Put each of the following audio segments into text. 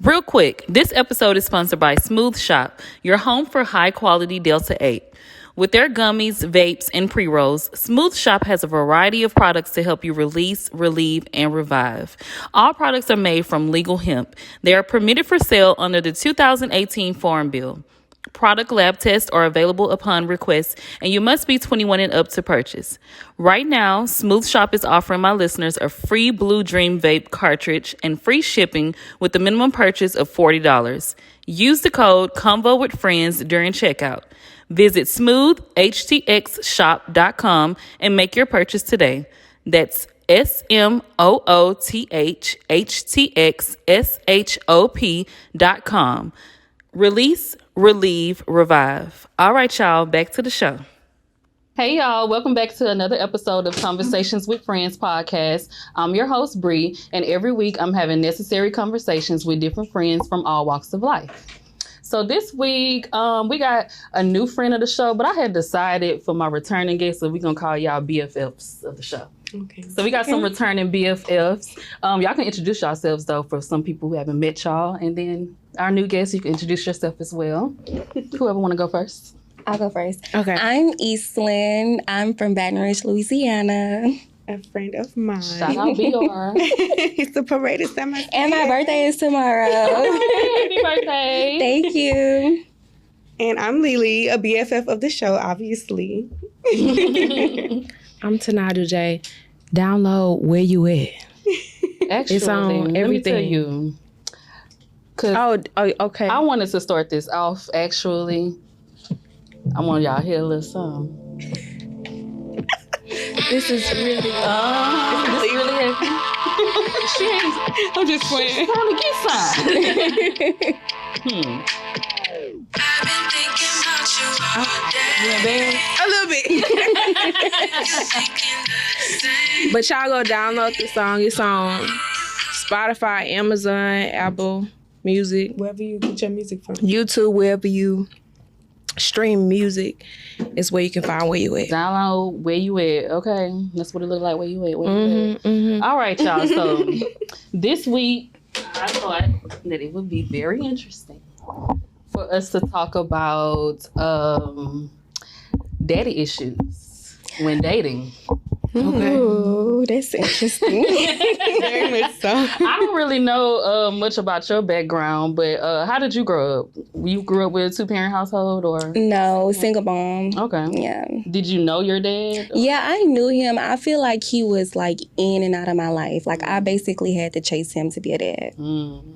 Real quick, this episode is sponsored by Smooth Shop, your home for high-quality Delta 8. With their gummies, vapes, and pre-rolls, Smooth Shop has a variety of products to help you release, relieve, and revive. All products are made from legal hemp. They are permitted for sale under the 2018 Farm Bill. Product lab tests are available upon request, and you must be 21 and up to purchase. Right now, Smooth Shop is offering my listeners a free Blue Dream vape cartridge and free shipping with the minimum purchase of $40. Use the code CONVOWITHFRIENDS during checkout. Visit smoothhtxshop.com and make your purchase today. That's smoothhtxshop.com. Release, relieve, revive. All right, y'all, back to the show. Hey, y'all. Welcome back to another episode of Conversations with Friends podcast. I'm your host, Bree, and every week I'm having necessary conversations with different friends from all walks of life. So this week, we got a new friend of the show, but I had decided for my returning guests that we're going to call y'all BFFs of the show. Okay. So we got some returning BFFs. Y'all can introduce yourselves, though, for some people who haven't met y'all. And then our new guests, you can introduce yourself as well. Whoever want to go first. I'll go first. Okay. I'm Eastlyn. I'm from Baton Rouge, Louisiana. A friend of mine. Shout out BR. It's a parade of summer. And my birthday is tomorrow. Happy birthday. Thank you. And I'm LeLe, a BFF of the show, obviously. I'm Ta'Nigel J. Download Where You At. Actually, It's on let me tell everything. you. Cause Okay. I wanted to start this off, actually. I want y'all to hear a little something. This is really. This really happy. She ain't I'm just playing. trying to get signed. I've been thinking about you all day. Yeah, babe. A little bit. Thinking the same. But y'all go download the song. It's on Spotify, Amazon, Apple Music, Wherever you get your music from. YouTube, wherever you stream music, is where you can find Where You At. Download Where You At. Okay. That's what it look like. Where You At. Where You At. All right, y'all. So this week, I thought that it would be very interesting for us to talk about daddy issues when dating. Okay. Ooh, that's interesting. Very much so. I don't really know much about your background, but how did you grow up? You grew up with a 2-parent household, or? No, single mom. Okay. Yeah. Did you know your dad? Yeah, I knew him. I feel like he was like in and out of my life. Like I basically had to chase him to be a dad.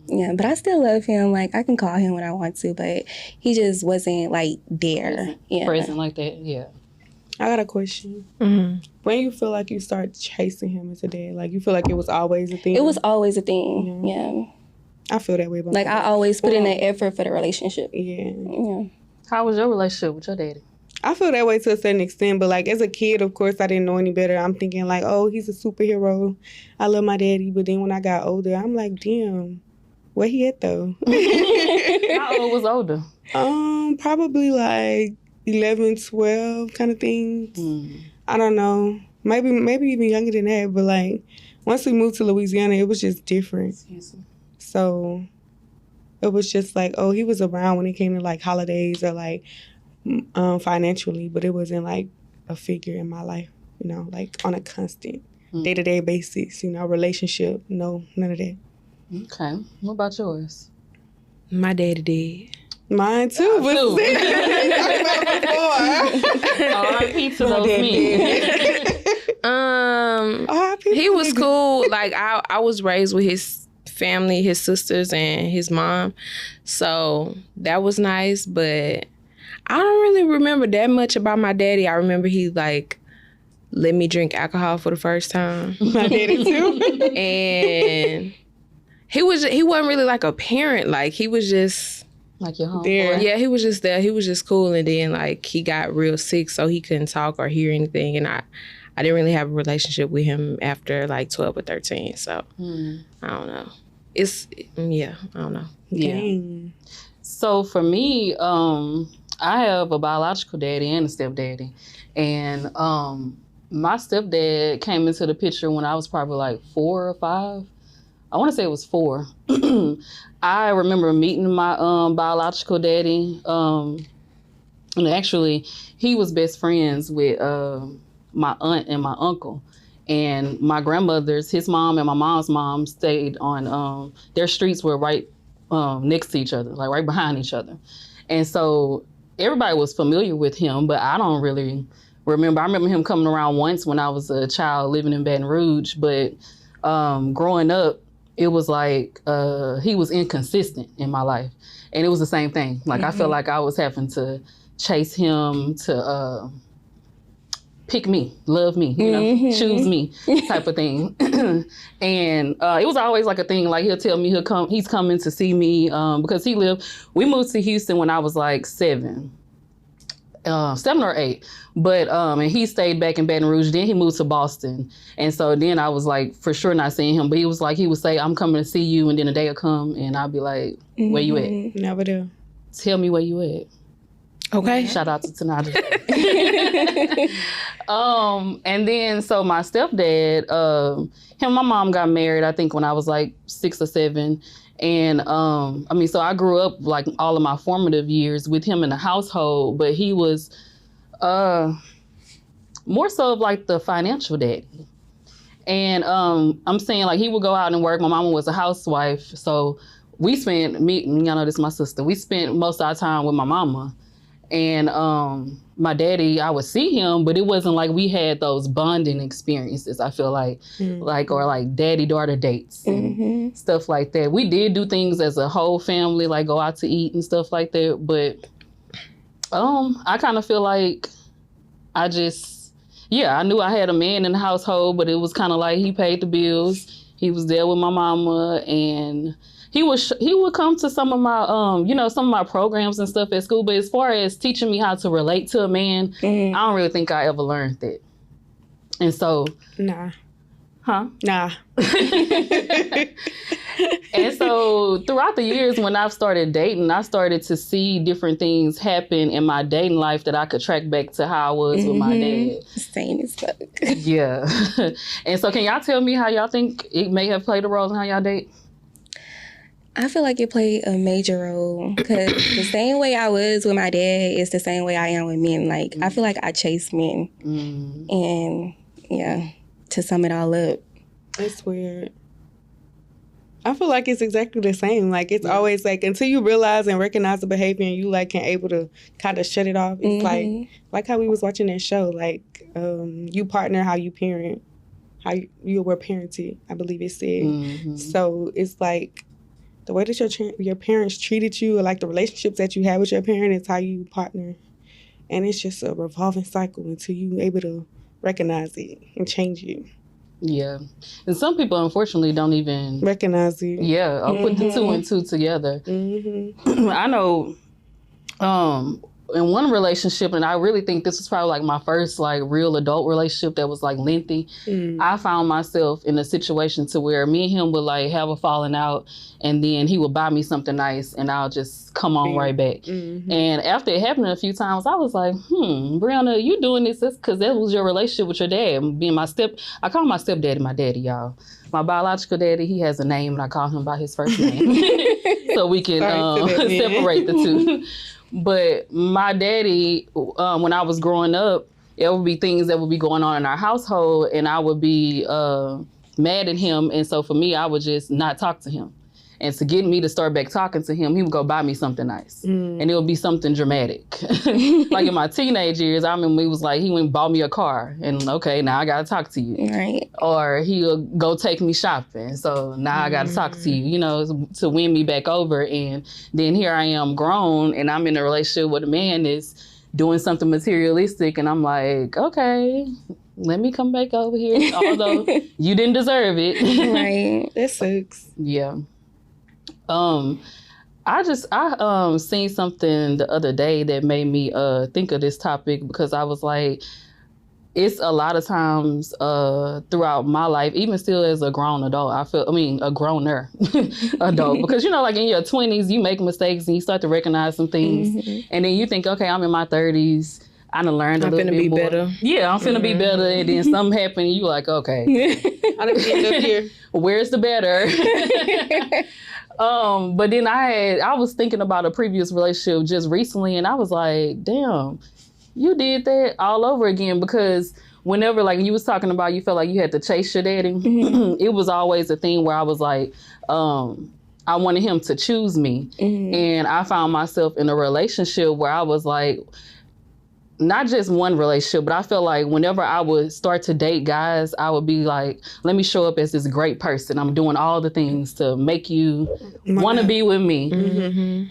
Yeah, but I still love him. Like I can call him when I want to, but he just wasn't like there. Yeah. Present like that, yeah. I got a question. Mm-hmm. When you feel like you start chasing him as a dad, like you feel like it was always a thing? It was always a thing. Yeah. I feel that way about Like my I always put in the effort for the relationship. Yeah. Yeah. How was your relationship with your daddy? I feel that way to a certain extent, but like as a kid, of course, I didn't know any better. I'm thinking like, oh, he's a superhero. I love my daddy. But then when I got older, I'm like, damn, where he at though? How old was older? Probably like 11, 12 kind of things. I don't know. Maybe even younger than that. But like once we moved to Louisiana, it was just different. So it was just like, oh, he was around when it came to like holidays or like financially, but it wasn't like a figure in my life, you know, like on a constant day-to-day basis, you know, relationship. No, none of that. Okay. What about yours? My daddy did. Mine too. But R.I.P. to those men. He was cool. Like I was raised with his family, his sisters and his mom. So that was nice, but I don't really remember that much about my daddy. I remember he like let me drink alcohol for the first time. My daddy too. And he wasn't really like a parent. Like he was just Like your homeboy? There. yeah, he was just there. He was just cool, and then like he got real sick, so he couldn't talk or hear anything, and I didn't really have a relationship with him after like 12 or 13. So I don't know. I don't know. Yeah. Dang. So for me, I have a biological daddy and a stepdaddy. And my stepdad came into the picture when I was probably like 4 or 5. I want to say it was 4. I remember meeting my biological daddy. And actually, he was best friends with my aunt and my uncle. And my grandmother's, his mom and my mom's mom stayed on, their streets were right next to each other, like right behind each other. And so everybody was familiar with him, but I don't really remember. I remember him coming around once when I was a child living in Baton Rouge, but growing up, it was like he was inconsistent in my life. And it was the same thing. Like, I felt like I was having to chase him to pick me, love me, you know, choose me type of thing. And it was always like a thing, like he'll tell me he's coming to see me because we moved to Houston when I was like 7 or 8. But and he stayed back in Baton Rouge. Then he moved to Boston. And so then I was like, for sure not seeing him. But he would say, I'm coming to see you. And then a day will come and I'll be like, where you at? Never do. Tell me where you at. Okay. Shout out to Ta'Nigel. And then so my stepdad, him and my mom got married, I think when I was like 6 or 7. And so I grew up like all of my formative years with him in the household, but he was more so of like the financial daddy. And I'm saying like he would go out and work. My mama was a housewife, so we spent, y'all know this is my sister, we spent most of our time with my mama. And my daddy, I would see him, but it wasn't like we had those bonding experiences, I feel like, or like daddy-daughter dates and stuff like that. We did do things as a whole family, like go out to eat and stuff like that. But I kind of feel like I knew I had a man in the household, but it was kind of like he paid the bills. He was there with my mama, and he would come to some of my some of my programs and stuff at school. But as far as teaching me how to relate to a man, I don't really think I ever learned that. And so Nah. And so throughout the years when I've started dating, I started to see different things happen in my dating life that I could track back to how I was with my dad. Same as fuck. Yeah. And so can y'all tell me how y'all think it may have played a role in how y'all date? I feel like it played a major role because the same way I was with my dad is the same way I am with men. Like, I feel like I chase men. And, yeah, to sum it all up. It's weird. I feel like it's exactly the same. Like, it's always like, until you realize and recognize the behavior and you, like, can able to kind of shut it off. It's like how we was watching that show. Like, you partner how you parent, how you were parented, I believe it said. So it's like, the way that your parents treated you, or like the relationships that you have with your parent, is how you partner. And it's just a revolving cycle until you're able to recognize it and change it. Yeah. And some people, unfortunately, don't even recognize it. Yeah, or put the 2 and 2 together. I know in one relationship, and I really think this was probably like my first like real adult relationship that was like lengthy. I found myself in a situation to where me and him would like have a falling out, and then he would buy me something nice and I'll just come on right back. And after it happened a few times, I was like, Brianna, you doing this because that was your relationship with your dad. Being I call my stepdaddy my daddy, y'all. My biological daddy, he has a name and I call him by his first name. So we can separate the two. But my daddy, when I was growing up, there would be things that would be going on in our household and I would be mad at him. And so for me, I would just not talk to him. And to get me to start back talking to him, he would go buy me something nice. And it would be something dramatic. Like in my teenage years, I remember he was like, he went and bought me a car. And okay, now I got to talk to you. Right. Or he'll go take me shopping. So now I got to talk to you, to win me back over. And then here I am grown and I'm in a relationship with a man that's doing something materialistic. And I'm like, okay, let me come back over here. Although you didn't deserve it. Right. That sucks. Yeah. I seen something the other day that made me think of this topic because I was like, it's a lot of times throughout my life, even still as a grown adult, a growner adult, because like in your 20s, you make mistakes and you start to recognize some things, and then you think, okay, I'm in my 30s. I done learned a little bit more. Better. Yeah, I'm finna be better. And then something happened and you like, okay. I done ended up here. Where's the better? But then I was thinking about a previous relationship just recently, and I was like, damn, you did that all over again. Because whenever, like, you was talking about, you felt like you had to chase your daddy. It was always a thing where I was like, I wanted him to choose me. And I found myself in a relationship where I was like, not just one relationship, but I felt like whenever I would start to date guys, I would be like, let me show up as this great person. I'm doing all the things to make you want to be with me.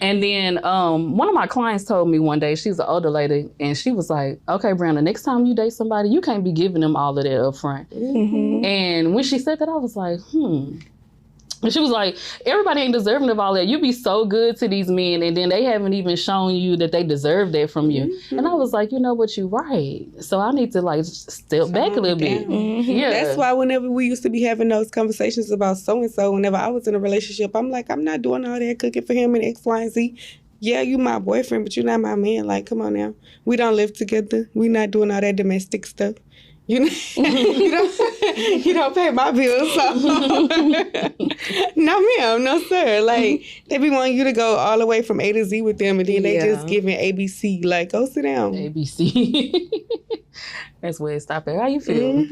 And then one of my clients told me one day, she's an older lady, and she was like, okay, Brandon, next time you date somebody, you can't be giving them all of that up front. And when she said that, I was like, And she was like, everybody ain't deserving of all that. You be so good to these men, and then they haven't even shown you that they deserve that from you. And I was like, you know what, you're right. So I need to like step back a little bit. Yeah. That's why whenever we used to be having those conversations about so-and-so, whenever I was in a relationship, I'm like, I'm not doing all that cooking for him and X, Y, and Z. Yeah, you my boyfriend, but you're not my man. Like, come on now. We don't live together. We not doing all that domestic stuff. You know, you don't pay my bills, so no ma'am, no sir. Like, they be wanting you to go all the way from A to Z with them, and then they just giving ABC. Like, go sit down. ABC. That's where it stopped at. How you feel?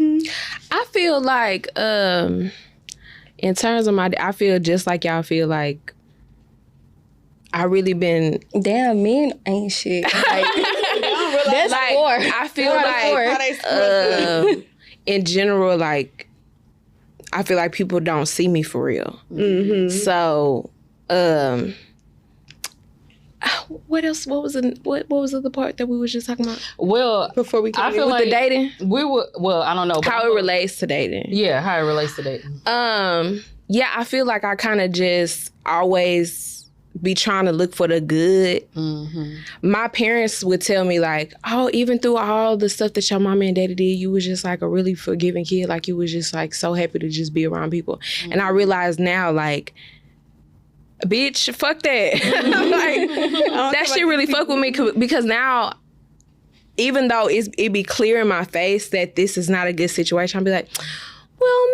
I feel like, in terms of I feel just like y'all feel like I really been. Damn, men ain't shit. Like, that's like, four. I feel like in general, like, I feel like people don't see me for real. So, what else? What was the other part that we was just talking about? Well, Before we I feel like the dating, we were. Well, I don't know how it relates to dating. Yeah, how it relates to dating. Yeah, I feel like I kind of just always be trying to look for the good. My parents would tell me like, oh, even through all the stuff that your mama and daddy did, you was just like a really forgiving kid. Like, you was just like so happy to just be around people. And I realize now, like, bitch, fuck that. Like, that shit really fuck with me, because now, even though it be clear in my face that this is not a good situation, I'll be like, well,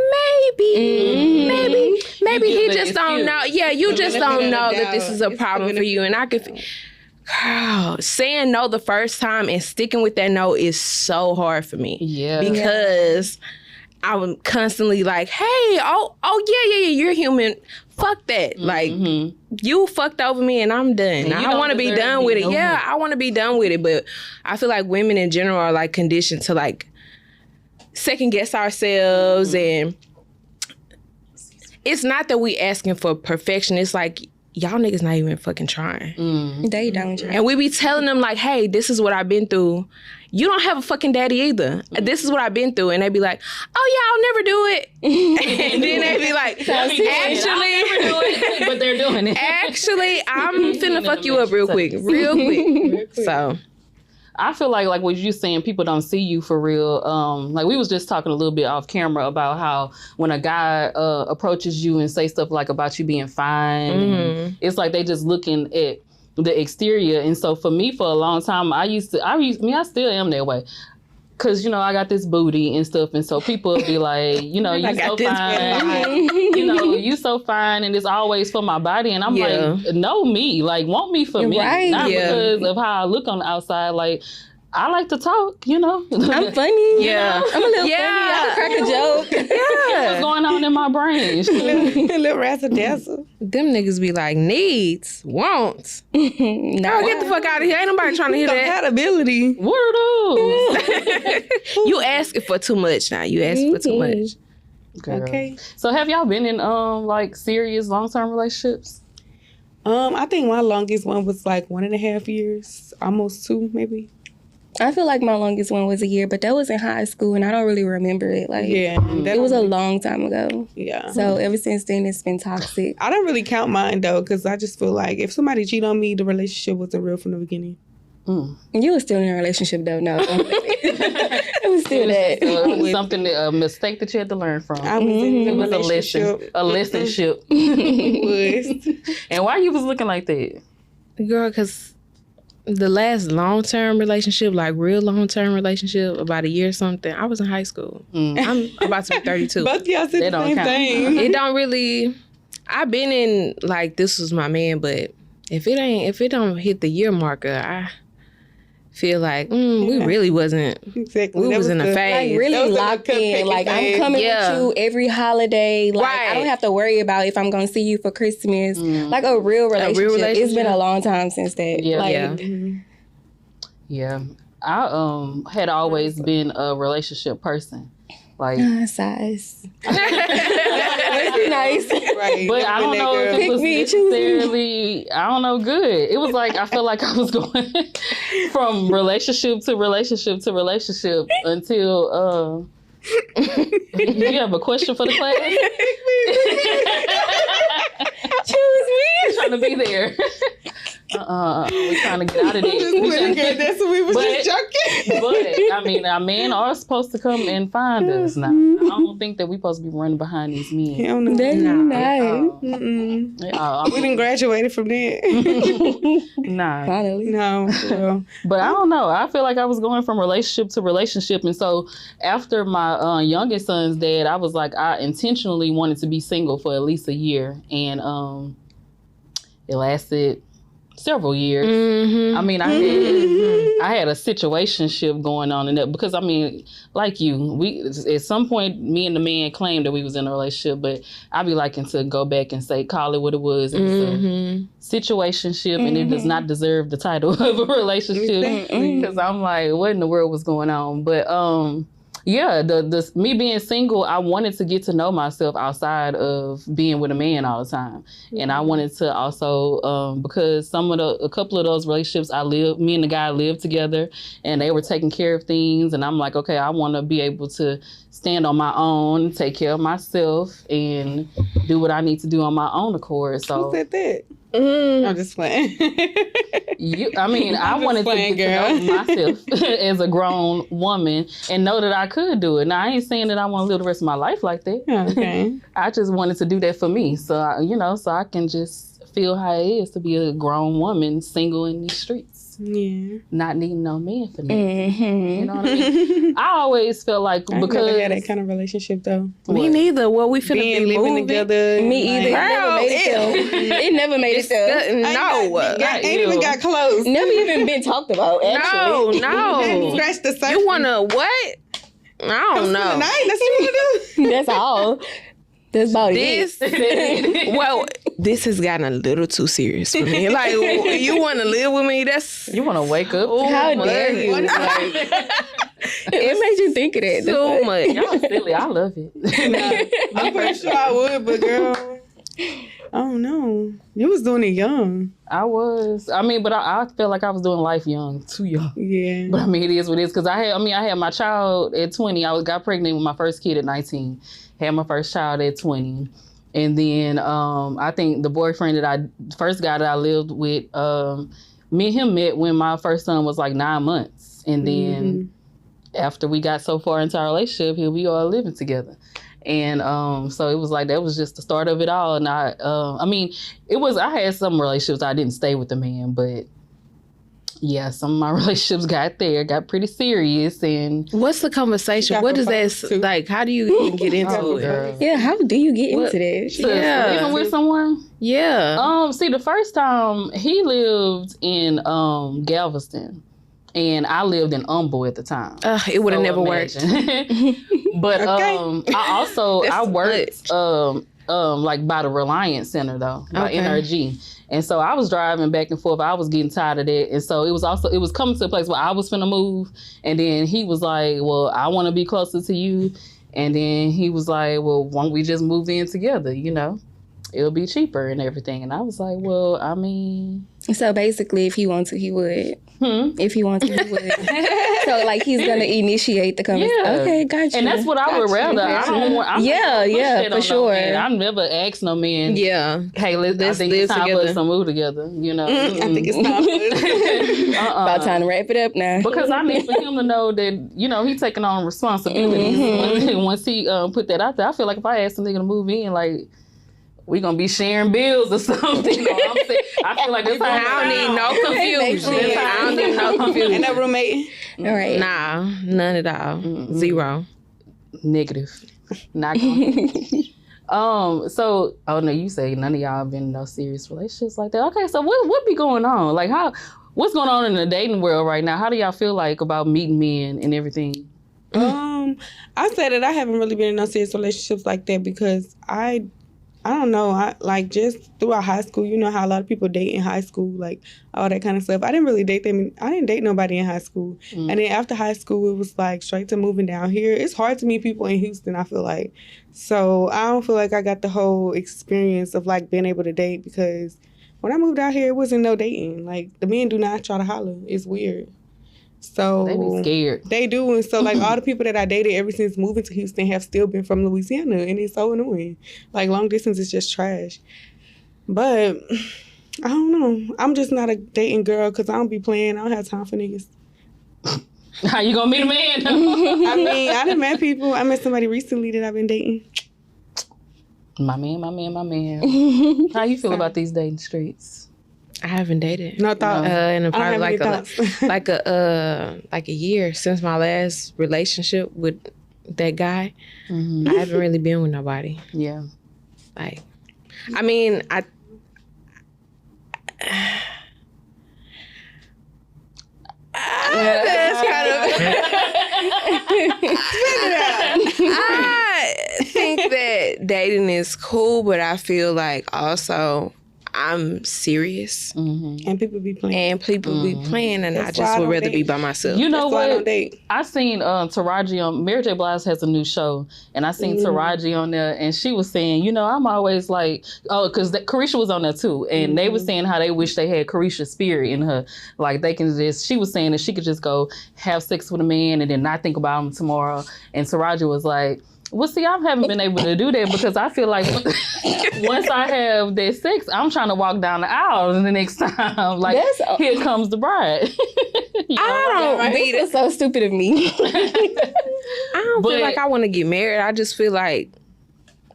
maybe he just don't know. Yeah, you just don't know that this is a problem for you. And I could, girl, saying no the first time and sticking with that no is so hard for me. Yeah. Because I'm constantly like, hey, yeah, you're human. Fuck that. Like, you fucked over me and I'm done. I want to be done with it. Yeah, I want to be done with it. But I feel like women in general are like conditioned to like second guess ourselves, and it's not that we asking for perfection. It's like, y'all niggas not even fucking trying. They don't try. And we be telling them like, hey, this is what I've been through. You don't have a fucking daddy either. This is what I've been through. And they be like, oh yeah, I'll never do it. And then they be like, but they're doing it. Actually, I'm finna fuck you up real quick. So I feel like what you're saying, people don't see you for real. Like, we was just talking a little bit off camera about how when a guy approaches you and say stuff like about you being fine, and it's like they just looking at the exterior. And so for me, for a long time, I still am that way. Cause, you know, I got this booty and stuff. And so people be like, you know, you so fine. You know, you so fine. And it's always for my body. And I'm like, know me. Like, want me for me. Right. Not because of how I look on the outside. Like, I like to talk, you know. I'm funny. Yeah. I'm a little funny. I can crack a joke. Yeah. What's going on in my brain? A little razzle-dazzle. Them niggas be like, needs, wants. No, Get the fuck out of here. Ain't nobody trying to hear that. Compatibility. What are those? You asking for too much now. You asking for too much. Girl. Okay. So have y'all been in like serious long-term relationships? I think my longest one was like 1.5 years, almost 2 maybe. I feel like my longest one was a year, but that was in high school, and I don't really remember it. Like, that it was a long time ago. Yeah. So ever since then, it's been toxic. I don't really count mine though, because I just feel like if somebody cheat on me, the relationship wasn't real from the beginning. You were still in a relationship though, no? It was still that. A mistake that you had to learn from. I was in a It was a relationship. lesson-ship. It was. And why you was looking like that? Girl, because The last long-term relationship, like real long-term relationship, about a year or something, I was in high school. I'm about to be 32. Both of y'all said the same thing. It don't really... I've been in, like, this was my man, but if it don't hit the year marker, I feel like we really wasn't. Exactly. We was in a phase. Like really locked in. Like I'm coming with you every holiday. Like I don't have to worry about if I'm gonna see you for Christmas. Like a real relationship. It's been a long time since that. Yeah. I had always been a relationship person. Like size. That's nice. Right. But I don't know if it was necessarily, I don't know, good. It was like, I felt like I was going from relationship to relationship to relationship until, you have a question for the class? Choose me. I'm trying to be there. We're trying to get out of there. That's what we were just joking. But I mean, our men are supposed to come and find us now. I don't think that we're supposed to be running behind these men. Hell no. That's nice. We didn't graduate from that. Nah. Finally. No. Well. But I don't know. I feel like I was going from relationship to relationship. And so after my youngest son's dad, I was like, I intentionally wanted to be single for at least a year. And it lasted several years. I mean, I had a situationship going on in that because I mean, like you, we at some point me and the man claimed that we was in a relationship, but I be liking to go back and say call it what it was. It's a situationship, and it does not deserve the title of a relationship because I'm like, what in the world was going on? But yeah, the me being single, I wanted to get to know myself outside of being with a man all the time. And I wanted to also, because a couple of those relationships me and the guy lived together and they were taking care of things. And I'm like, okay, I want to be able to stand on my own, take care of myself and do what I need to do on my own accord. So who said that? I'm just playing. I wanted to get to know myself as a grown woman and know that I could do it. Now, I ain't saying that I want to live the rest of my life like that. Okay. I just wanted to do that for me. So, so I can just feel how it is to be a grown woman single in these streets. Yeah. Not needing no man for nothing. You know what I mean? I always felt like I because never had that kind of relationship though. Me neither. Well, we finna be living together. Me either. It never made it there. No. Ain't even got close. Never even been talked about, actually. No. Scratch the surface. You wanna what? I don't know. Tonight, that's what you wanna do. That's all. That's about it. Well, this has gotten a little too serious for me. Like, you want to live with me? You want to wake up? How dare you? It made you think of that. So much. Y'all silly. I love it. I'm pretty sure I would, but girl, I don't know. You was doing it young. I was. I mean, but I felt like I was doing life young, too young. Yeah. But I mean, it is what it is. Because I had my child at 20. I got pregnant with my first kid at 19. Had my first child at 20. And then I think the boyfriend first guy that I lived with, me and him met when my first son was like 9 months. And then after we got so far into our relationship, here we are living together. And so it was like, that was just the start of it all. And I had some relationships I didn't stay with the man, but yeah, some of my relationships got pretty serious. And what's the conversation? What is that like? How do you even get into it? Yeah, how do you get into that? Living with someone? Yeah. See, the first time he lived in Galveston. And I lived in Humble at the time. It would have never worked. But I worked like by the Reliance Center though, by NRG. And so I was driving back and forth. I was getting tired of that. And so it was coming to a place where I was finna move. And then he was like, well, I want to be closer to you. And then he was like, well, why don't we just move in together, It'll be cheaper and everything. And I was like, well, I mean... So basically, if he wants to, he would. If he wants to, he would. So, like, he's going to initiate the conversation. Yeah. Okay, gotcha. And that's what I would rather. I don't want... for sure. I've never asked no man, hey, let's live it's time together. For us to move together, I think it's time for us. About time to wrap it up now. Because I need for him to know that, he's taking on responsibilities. Once he put that out there, I feel like if I asked a nigga to move in, like... we gonna be sharing bills or something. No, I feel like that's how I don't need no confusion. I don't need no confusion. And that roommate. All right. Nah, none at all. Zero. negative. Not going. So, oh no, you say none of y'all been in no serious relationships like that. Okay, so what be going on? Like what's going on in the dating world right now? How do y'all feel like about meeting men and everything? I say that I haven't really been in no serious relationships like that because I don't know. I like just throughout high school, you know how a lot of people date in high school, like all that kind of stuff. I didn't really date them. I didn't date nobody in high school. And then after high school, it was like straight to moving down here. It's hard to meet people in Houston, I feel like. So I don't feel like I got the whole experience of like being able to date because when I moved out here, it wasn't no dating. Like the men do not try to holler. It's weird. So They be scared. They do, and so like all the people that I dated ever since moving to Houston have still been from Louisiana, and it's so annoying. Like long distance is just trash. But I don't know. I'm just not a dating girl because I don't be playing. I don't have time for niggas. How you gonna meet a man? I mean, I done met people. I met somebody recently that I've been dating. My man. How you feel about these dating streets? I haven't dated. No thought. In probably I don't have any thoughts. like a year since my last relationship with that guy. I haven't really been with nobody. Yeah. Like, I mean, that's kind of. I think that dating is cool, but I feel like also I'm serious. And people be playing. And people be playing, and That's I why just I would don't rather be date. by myself. You know That's why I don't what? date. I seen Taraji on Mary J. Blige has a new show, and I seen Taraji on there, and she was saying, you know, I'm always like, because Carisha was on there too, and they were saying how they wish they had Carisha's spirit in her, like they can just. She was saying that she could just go have sex with a man and then not think about him tomorrow, and Taraji was like, well, see, I haven't been able to do that because I feel like once I have that sex, I'm trying to walk down the aisle and the next time, like, here comes the bride. You know? I don't be It's so stupid of me. I don't feel like I want to get married. I just feel like,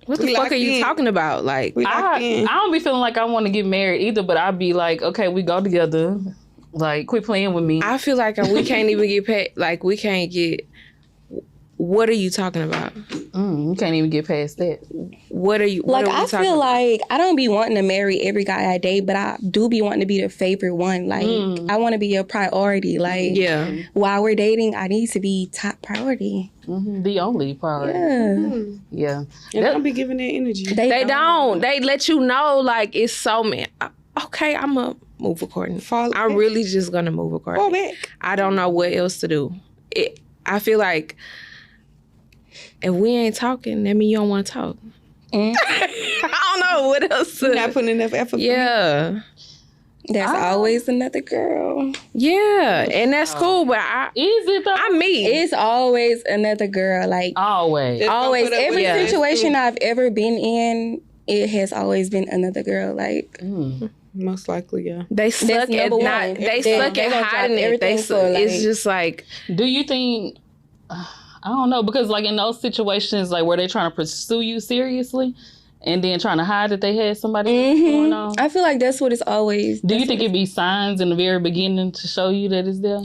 what the fuck are you talking about? Like, I don't be feeling like I want to get married either, but I'd be like, okay, we go together. Like, quit playing with me. I feel like we can't even get paid. Like, we can't get. What are you talking about? You can't even get past that. What are you? Like, what are we I talking feel about? like I don't be wanting to marry every guy I date, but I do be wanting to be the favorite one. Like, I want to be a priority. Like, Yeah. while we're dating, I need to be top priority. The only part. Yeah. And I don't be giving that energy. They don't. They let you know, like, it's so man. Okay, I'm going to move accordingly. I'm really just going to move accordingly. Fall back. I don't know what else to do. I feel like if we ain't talking, that means you don't want to talk. I don't know what else to. You're not putting enough effort. Yeah. There's always another girl. Yeah, and that's cool, but Is it though? It's always another girl. Like, Always. always. put up Every with it. situation I've ever been in, it has always been another girl. Like, Most likely, yeah. they suck at number not. one. They They- suck they at gonna drop hiding it. They everything suck. for, like- It's just like Do you think, I don't know, because like in those situations, like where they're trying to pursue you seriously and then trying to hide that they had somebody else going on, I feel like that's what it's always. do you think it'd be signs in the very beginning to show you that it's there?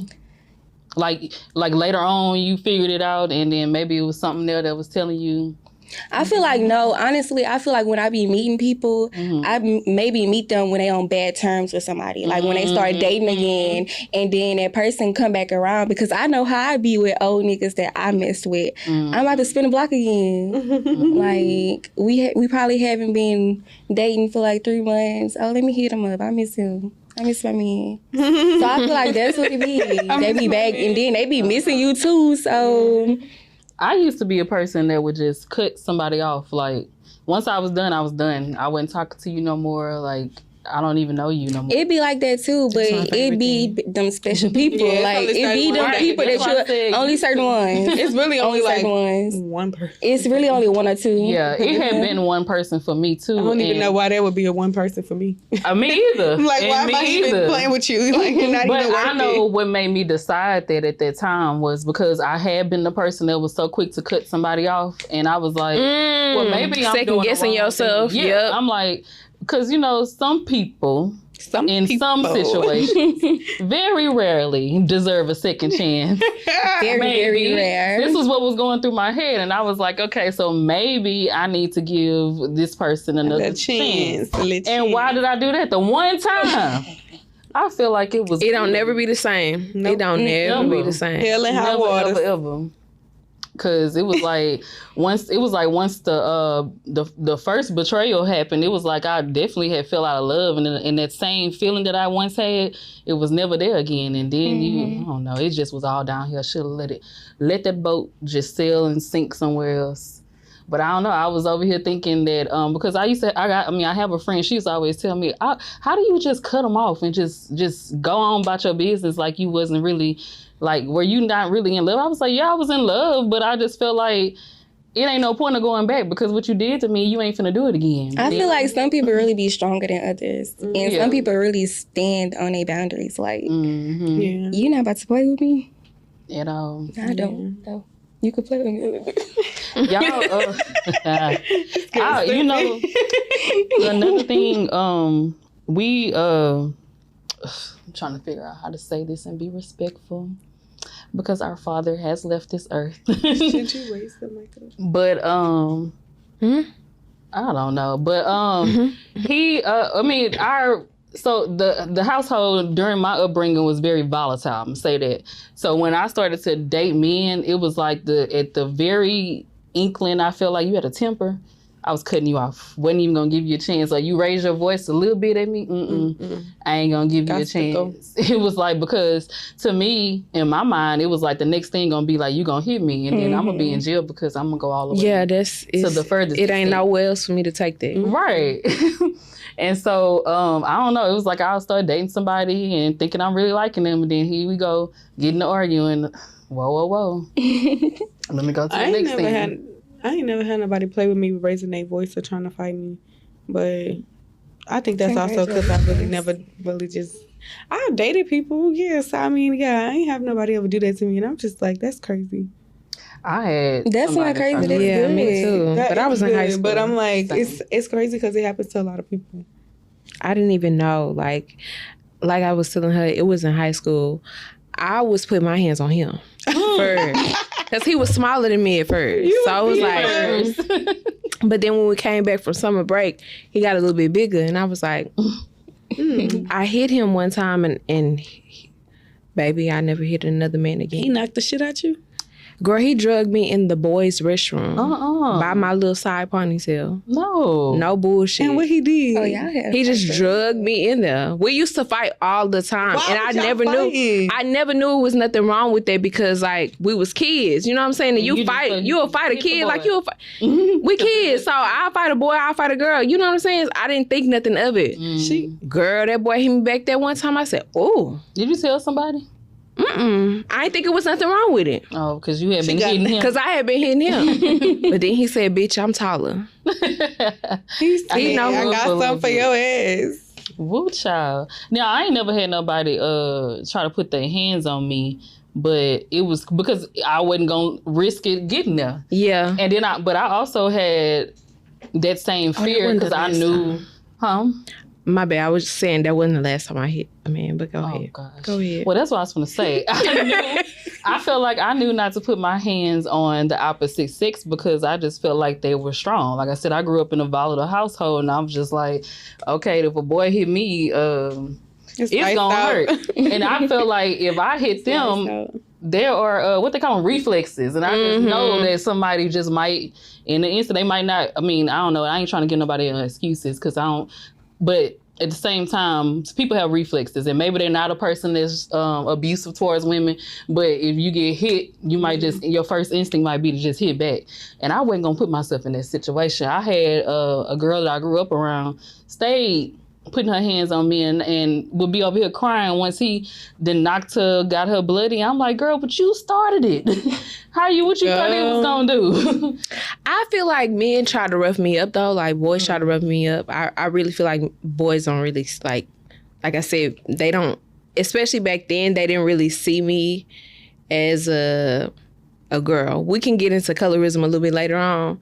Like later on you figured it out and then maybe it was something there that was telling you. I feel like, no, honestly, I feel like when I be meeting people, I maybe meet them when they on bad terms with somebody. Like when they start dating again and then that person come back around because I know how I be with old niggas that I messed with. I'm about to spin the block again. Like we probably haven't been dating for like 3 months. Oh, let me hit him up. I miss him. I miss my man. So I feel like that's what it be. They be back and then they be missing you too. So... I used to be a person that would just cut somebody off. Like, once I was done, I was done. I wasn't talking to you no more. Like, I don't even know you no more. It be like that too, but it be them special people. Yeah, like it's it be only them certain people ones. That's why I that said you only certain ones. It's really only like certain ones. one person. It's really only one or two. Yeah, it had been one person for me too. I don't even and- know why that would be a one person for me. Me either. Like, And why am me I even either. playing with you? Like, you're not But even worth I know it. what made me decide that at that time was because I had been the person that was so quick to cut somebody off, and I was like, well, maybe I'm second doing the guessing wrong yourself. thing. Yeah, Yep. I'm like, because some people Some in some people. situations very rarely deserve a second chance. Very, very rare. This was what was going through my head, and I was like, okay, so maybe I need to give this person another A chance. A little And why chance. did I do that? The one time, I feel like it was. It don't never be the same. Nope. It don't never be the same. Hell and high never, waters. ever. Cause it was like once the first betrayal happened, it was like I definitely had fell out of love, and that same feeling that I once had, it was never there again. And then I don't know, it just was all downhill. Should have let that boat just sail and sink somewhere else. But I don't know. I was over here thinking that because I have a friend. She used to always tell me, "How do you just cut them off and just go on about your business like you wasn't really like were you not really in love?" I was like, "Yeah, I was in love, but I just felt like it ain't no point of going back because what you did to me, you ain't finna do it again." I feel like some people really be stronger than others, and Yeah. some people really stand on their boundaries. Like, Mm-hmm. Yeah. you not about to play with me? You know, I don't. No. You can play with me. y'all. You know, another thing. We I'm trying to figure out how to say this and be respectful because our father has left this earth. Should you raise the mic up? But I don't know. But he so the household during my upbringing was very volatile. I'm gonna say that. So when I started to date men, it was like at the very inkling I felt like you had a temper, I was cutting you off. Wasn't even gonna give you a chance. Like you raise your voice a little bit at me, I ain't gonna give you a chance. It was like because to me, in my mind, it was like the next thing gonna be like you gonna hit me, and then I'm gonna be in jail because I'm gonna go all the way. Yeah, that's to the furthest. It ain't extent. nowhere else for me to take that. Right. And so I don't know. It was like I'll start dating somebody and thinking I'm really liking them, and then here we go getting to arguing. Whoa. Let me go to the next thing. I ain't never had nobody play with me raising their voice or trying to fight me. But I think that's also because I really never really just... I've dated people, yes. I mean, yeah, I ain't have nobody ever do that to me. And I'm just like, that's crazy. I had That's somebody not crazy. try to- That's Yeah, good. me too. That But I was is in high good, school. But I'm like, Same. it's crazy because it happens to a lot of people. I didn't even know. Like I was telling her, it was in high school. I was putting my hands on him first. Because he was smaller than me at first. So I was like, but then when we came back from summer break, he got a little bit bigger. And I was like, I hit him one time and baby, I never hit another man again. He knocked the shit out you? Girl, he drugged me in the boys' restroom by my little side ponytail. No bullshit. And what he did? Oh, yeah, I had He just drugged me in there. We used to fight all the time, Why and I would y'all never fight? knew. I never knew it was nothing wrong with that because like we was kids. You know what I'm saying? And you you just fight, couldn't you'll fight a hit the kid boy. like you'll fight. We kids, so I'll fight a boy, I'll fight a girl. You know what I'm saying? I didn't think nothing of it. Girl, that boy hit me back there one time. I said, "Oh, Did you tell somebody? I didn't think it was nothing wrong with it." Oh, because you had been hitting him. Because I had been hitting him. But then he said, "Bitch, I'm taller." He know I who got something for your ass. Woo child. Now I ain't never had nobody try to put their hands on me, but it was because I wasn't gonna risk it getting there. Yeah. And then I also had that same fear wasn't the because I last knew, My bad. I was just saying that wasn't the last time I hit a man, but go Oh ahead. gosh. Go ahead. Well, that's what I was gonna say. I felt like I knew not to put my hands on the opposite sex because I just felt like they were strong. Like I said, I grew up in a volatile household, and I was just like, okay, if a boy hit me, it's gonna hurt. And I felt like if I hit them, there are what they call them reflexes, and I just know that somebody just might in the instant they might not. I mean, I don't know. I ain't trying to give nobody excuses because I don't. But at the same time, people have reflexes, and maybe they're not a person that's abusive towards women. But if you get hit, you might just your first instinct might be to just hit back. And I wasn't gonna put myself in that situation. I had a girl that I grew up around stayed putting her hands on me and would be over here crying once he then got her bloody. I'm like, girl, but you started it. What you thought he was gonna do? I feel like men try to rough me up though. Like boys try to rough me up. I really feel like boys don't really like I said, they don't, especially back then, they didn't really see me as a girl. We can get into colorism a little bit later on,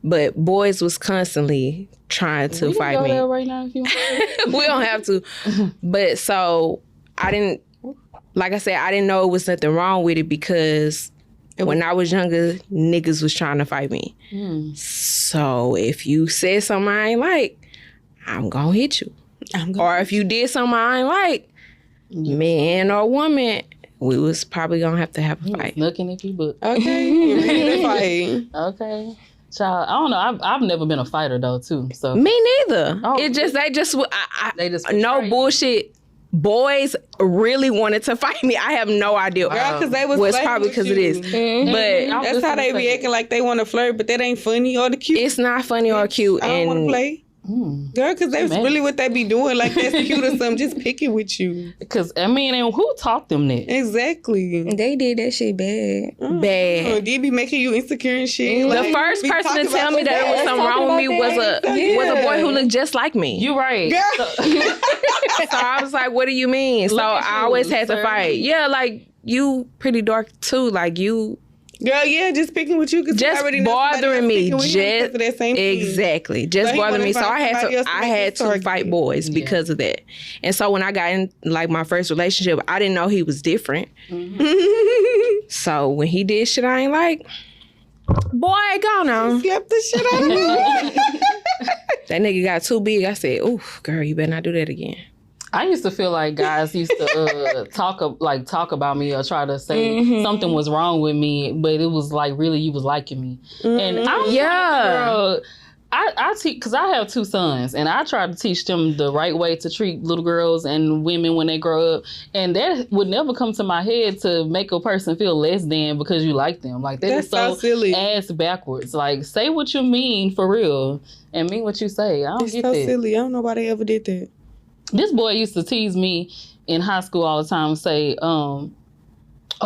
but boys was constantly trying to fight me. There right now if you want. We don't have to. But so I didn't, like I said, I didn't know it was nothing wrong with it because when I was younger, niggas was trying to fight me. So if you said something I ain't like, I'm gonna hit you. Or if you did something I ain't like, man or woman, we was probably gonna have a fight. Looking at you, but Okay, fight. okay. Child, I don't know. I've never been a fighter though, too. So Me neither. Oh. They just they just no straight. bullshit. Boys really wanted to fight me. I have no idea. Girl, because they was Well, it's flirting probably with because it you. is. But That's how they be acting like they want to flirt, but that ain't funny or the cute. it's not funny or cute. I don't want to And play. Girl, because that's really what they be doing. Like, that's cute or something. Just picking with you. Because, I mean, and who taught them that? Exactly. They did that shit bad. bad. They be making you insecure and shit. The Like, first be person to talking tell about me that there was something wrong with me was a boy who looked just like me. You right. So I was like, what do you mean? So Look at I you, always had to sir. fight. Yeah, like you pretty dark too. Like you Girl, yeah, just picking with you because just bothering me. Just for that same thing. exactly. Just So he bothering wanna me. So find I had somebody to else to I make had his to target. fight boys because of that. And so when I got in like my first relationship, I didn't know he was different. So when he did shit I ain't like, boy, go on. Slap the shit out of me. That nigga got too big. I said, oof, girl, you better not do that again. I used to feel like guys used to talk about me or try to say something was wrong with me, but it was like really you was liking me. And I'm girl, I teach because I have two sons, and I try to teach them the right way to treat little girls and women when they grow up. And that would never come to my head to make a person feel less than because you like them. Like That's is so silly. ass backwards. Like say what you mean for real and mean what you say. I don't It's get so that. silly. I don't know why they ever did that. This boy used to tease me in high school all the time and say, oh,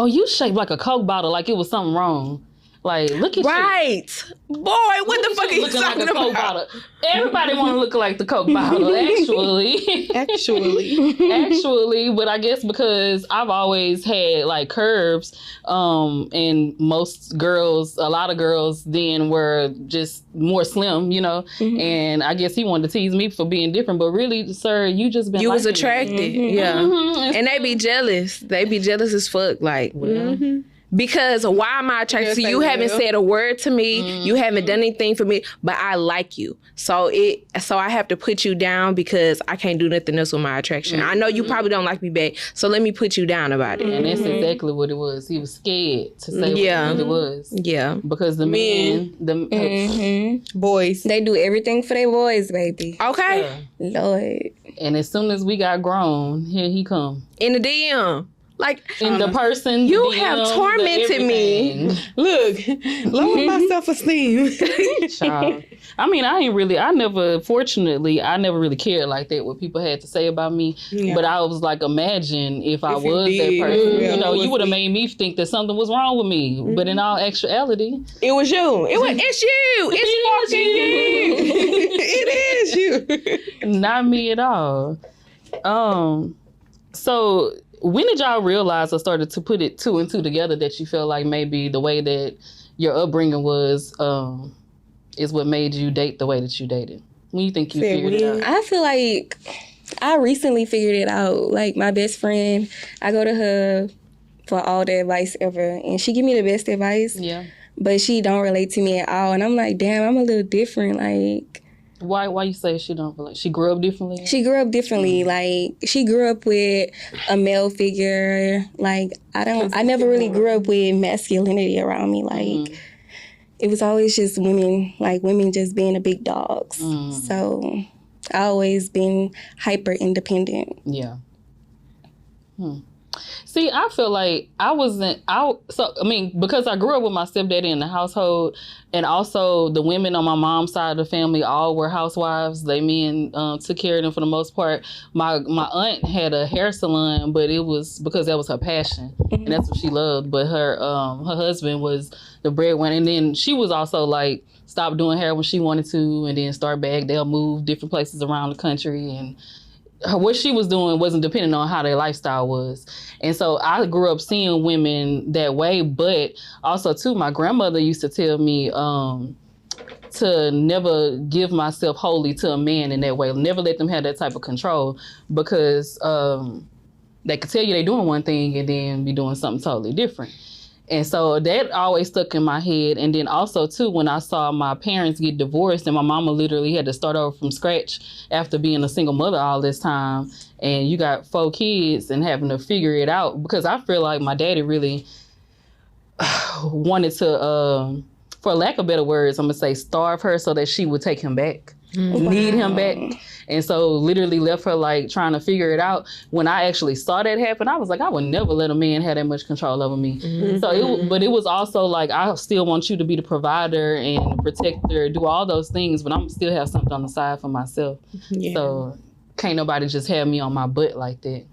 you shaped like a Coke bottle, like it was something wrong. Like, look at you. Right. Boy, what the fuck are you looking talking like a Coke about? bottle. Everybody want to look like the Coke bottle, actually. Actually, but I guess because I've always had like curves, and most girls, a lot of girls then were just more slim, you know, and I guess he wanted to tease me for being different, but really, sir, you just been You was liking me. attracted. Yeah. And they be jealous. They be jealous as fuck. Like, because why am I attracted to you? You haven't said a word to me. You haven't done anything for me, but I like you. So I have to put you down because I can't do nothing else with my attraction. I know you probably don't like me back, so let me put you down about it. And that's exactly what it was. He was scared to say what it really was. Yeah. Because the men, Boys. They do everything for their boys, baby. Okay. Lord. and as soon as we got grown, here he come. In the DM. Like, In the person, you the have DM, the tormented me. everything. Look, lower my self-esteem. Child. I mean, I never really cared like that what people had to say about me. Yeah. But I was like, imagine if I If you was that did, person. yeah, You know, it you was would have me. made me think that something was wrong with me. But in all actuality, it was you. It's you. It's fucking you. It is you. not me at all. So when did y'all realize or started to put it two and two together that you felt like maybe the way that your upbringing was is what made you date the way that you dated? When you think you figured it out? I feel like I recently figured it out. Like my best friend, I go to her for all the advice ever, and she give me the best advice. Yeah. But she don't relate to me at all, and I'm like, damn, I'm a little different. Like, Why you say she don't feel like she grew up differently? she grew up differently. Like, she grew up with a male figure. Like, I never really grew up with masculinity around me. Like, it was always just women just being the big dogs. So I always been hyper independent. Yeah. See, I feel like because I grew up with my stepdaddy in the household, and also the women on my mom's side of the family all were housewives. They men took care of them for the most part. My aunt had a hair salon, but it was because that was her passion, and that's what she loved. But her husband was the breadwinner, and then she was also like stopped doing hair when she wanted to, and then start back. They'll move different places around the country, and what she was doing wasn't depending on how their lifestyle was. And so I grew up seeing women that way, but also too, my grandmother used to tell me to never give myself wholly to a man in that way. Never let them have that type of control, because they could tell you they're doing one thing and then be doing something totally different. And so that always stuck in my head. And then also, too, when I saw my parents get divorced and my mama literally had to start over from scratch after being a single mother all this time, and you got 4 kids and having to figure it out, because I feel like my daddy really wanted to, for lack of better words, I'm going to say starve her so that she would take him back, need him back. And so literally left her like trying to figure it out. When I actually saw that happen, I was like, I would never let a man have that much control over me. So but it was also like, I still want you to be the provider and protector, do all those things, but I'm still have something on the side for myself. Yeah. So can't nobody just have me on my butt like that.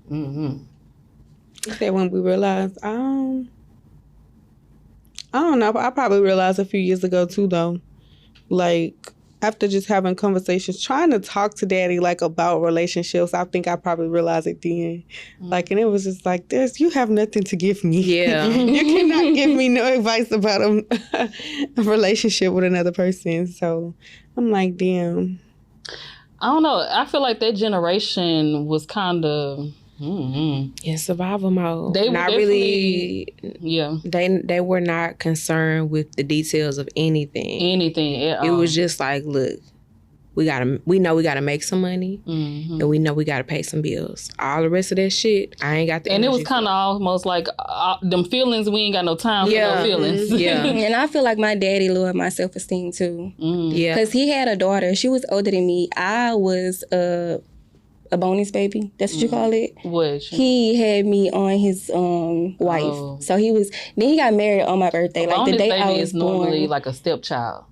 That when we realized, I don't know. I probably realized a few years ago too, though. Like, after just having conversations, trying to talk to daddy like about relationships, I think I probably realized it then. Like, and it was just like, you have nothing to give me. Yeah. You cannot give me no advice about a relationship with another person. So I'm like, damn. I don't know. I feel like that generation was kind of in survival mode. They not really. Yeah. They were not concerned with the details of anything. At all. It was just like, look, we know we gotta make some money, and we know we gotta pay some bills. All the rest of that shit, I ain't got the. And it was kind of almost like them feelings. We ain't got no time for no feelings. Yeah. And I feel like my daddy lowered my self-esteem too. Yeah. Because he had a daughter. She was older than me. I was a bonus baby. That's what you call it? What? He had me on his wife. Oh. So then he got married on my birthday. Like the day I was is normally born. like a stepchild.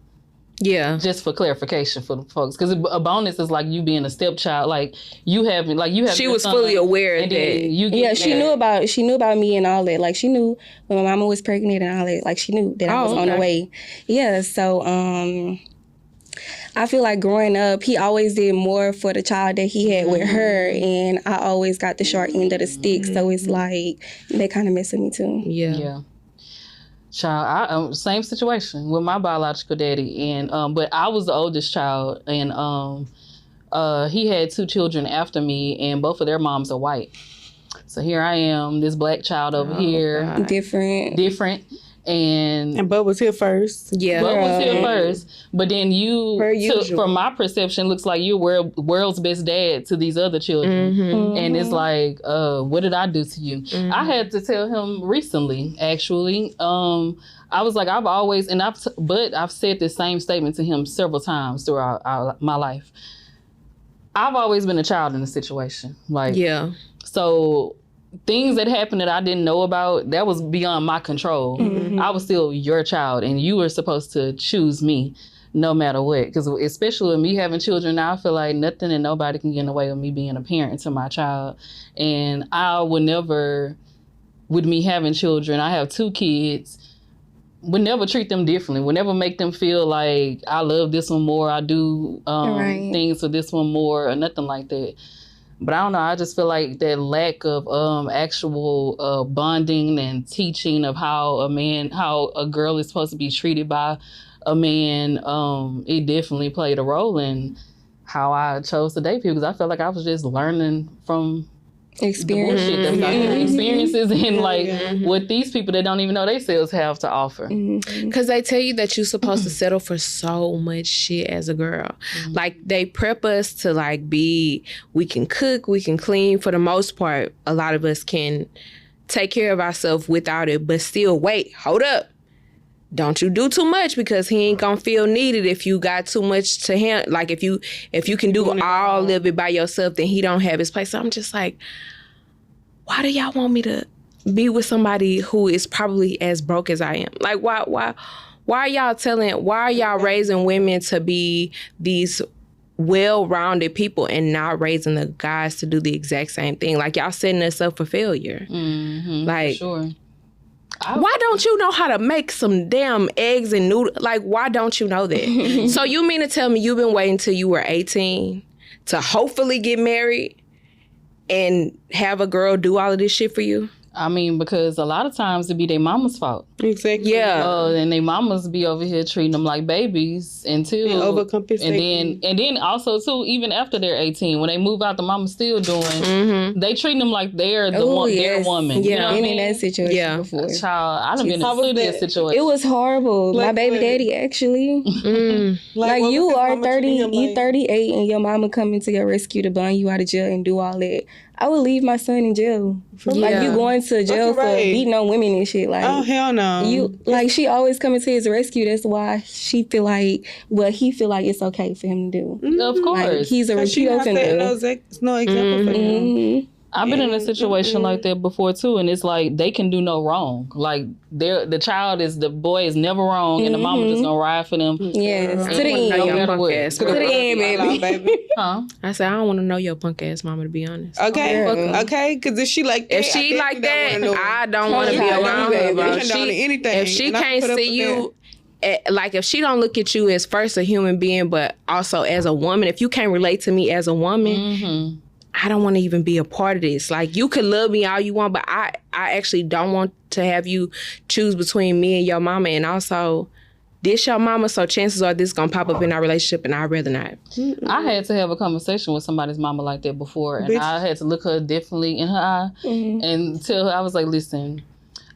Yeah. Just for clarification for the folks, because a bonus is like you being a stepchild. Like you have. She was fully aware that. She knew about me and all that. Like she knew when my mama was pregnant and all that. Like she knew that I was on the way. Yeah. So I feel like growing up, he always did more for the child that he had with her, and I always got the short end of the stick. So it's like that kind of messed with me too. Yeah. Child, same situation with my biological daddy, and but I was the oldest child, and he had 2 children after me, and both of their moms are white. So here I am, this black child over here, God. Different. And Bud was here first. Yeah, Bud was here first. But then from my perception, looks like you're world's best dad to these other children. And it's like, what did I do to you? I had to tell him recently, actually. I was like, I've said this same statement to him several times throughout my life. I've always been a child in a situation. Like, yeah. So things that happened that I didn't know about, that was beyond my control. I was still your child, and you were supposed to choose me no matter what. Because especially with me having children now, I feel like nothing and nobody can get in the way of me being a parent to my child. And I would never, with me having children, I have 2 kids, would never treat them differently, would never make them feel like I love this one more, I do things for this one more, or nothing like that. But I don't know, I just feel like that lack of actual bonding and teaching of how a girl is supposed to be treated by a man, it definitely played a role in how I chose to date people, because I felt like I was just learning from experiences and what these people that don't even know themselves have to offer. Because they tell you that you're supposed to settle for so much shit as a girl. Like they prep us to like we can cook, we can clean. For the most part, a lot of us can take care of ourselves without it, but still wait, hold up. Don't you do too much, because he ain't gonna feel needed if you got too much to him. Like if you can do all of it by yourself, then he don't have his place. So I'm just like, why do y'all want me to be with somebody who is probably as broke as I am? Like, why are y'all raising women to be these well-rounded people and not raising the guys to do the exact same thing? Like, y'all setting us up for failure. Like, for sure. Why don't you know how to make some damn eggs and noodles? Like, why don't you know that? So you mean to tell me you've been waiting till you were 18 to hopefully get married and have a girl do all of this shit for you? I mean, because a lot of times it be their mama's fault. Exactly. Yeah. And their mamas be over here treating them like babies until overcompensating. And then also too, even after they're 18, when they move out, the mama's still doing. They treating them like they're the one, their woman. Yeah, you know what I been mean? in that situation before. Child, I done been in a situation. It was horrible. My baby daddy actually. Like you are 30, you 38, and your mama coming to your rescue to bond you out of jail and do all that. I would leave my son in jail. Like you going to jail for beating on women and shit. Like, oh hell no. You like she always coming to his rescue. That's why she feel like he feel like it's okay for him to do. Of course, like, he's a repeat offender. No example for him. I've been in a situation like that before too, and it's like they can do no wrong. Like the boy is never wrong, and the mama just gonna ride for them. Yes, to the end. No matter what. To the end, baby. Huh? I said I don't want to know your punk ass mama, to be honest. Okay, okay, because if she like that, if she like that, I don't want to be around her, bro. If she can't see you. Like if she don't look at you as first a human being, but also as a woman, if you can't relate to me as a woman, I don't want to even be a part of this. Like you could love me all you want, but I actually don't want to have you choose between me and your mama. And also, this your mama, so chances are this gonna pop up in our relationship, and I'd rather not. I had to have a conversation with somebody's mama like that before, and I had to look her differently in her eye and tell her, I was like, listen,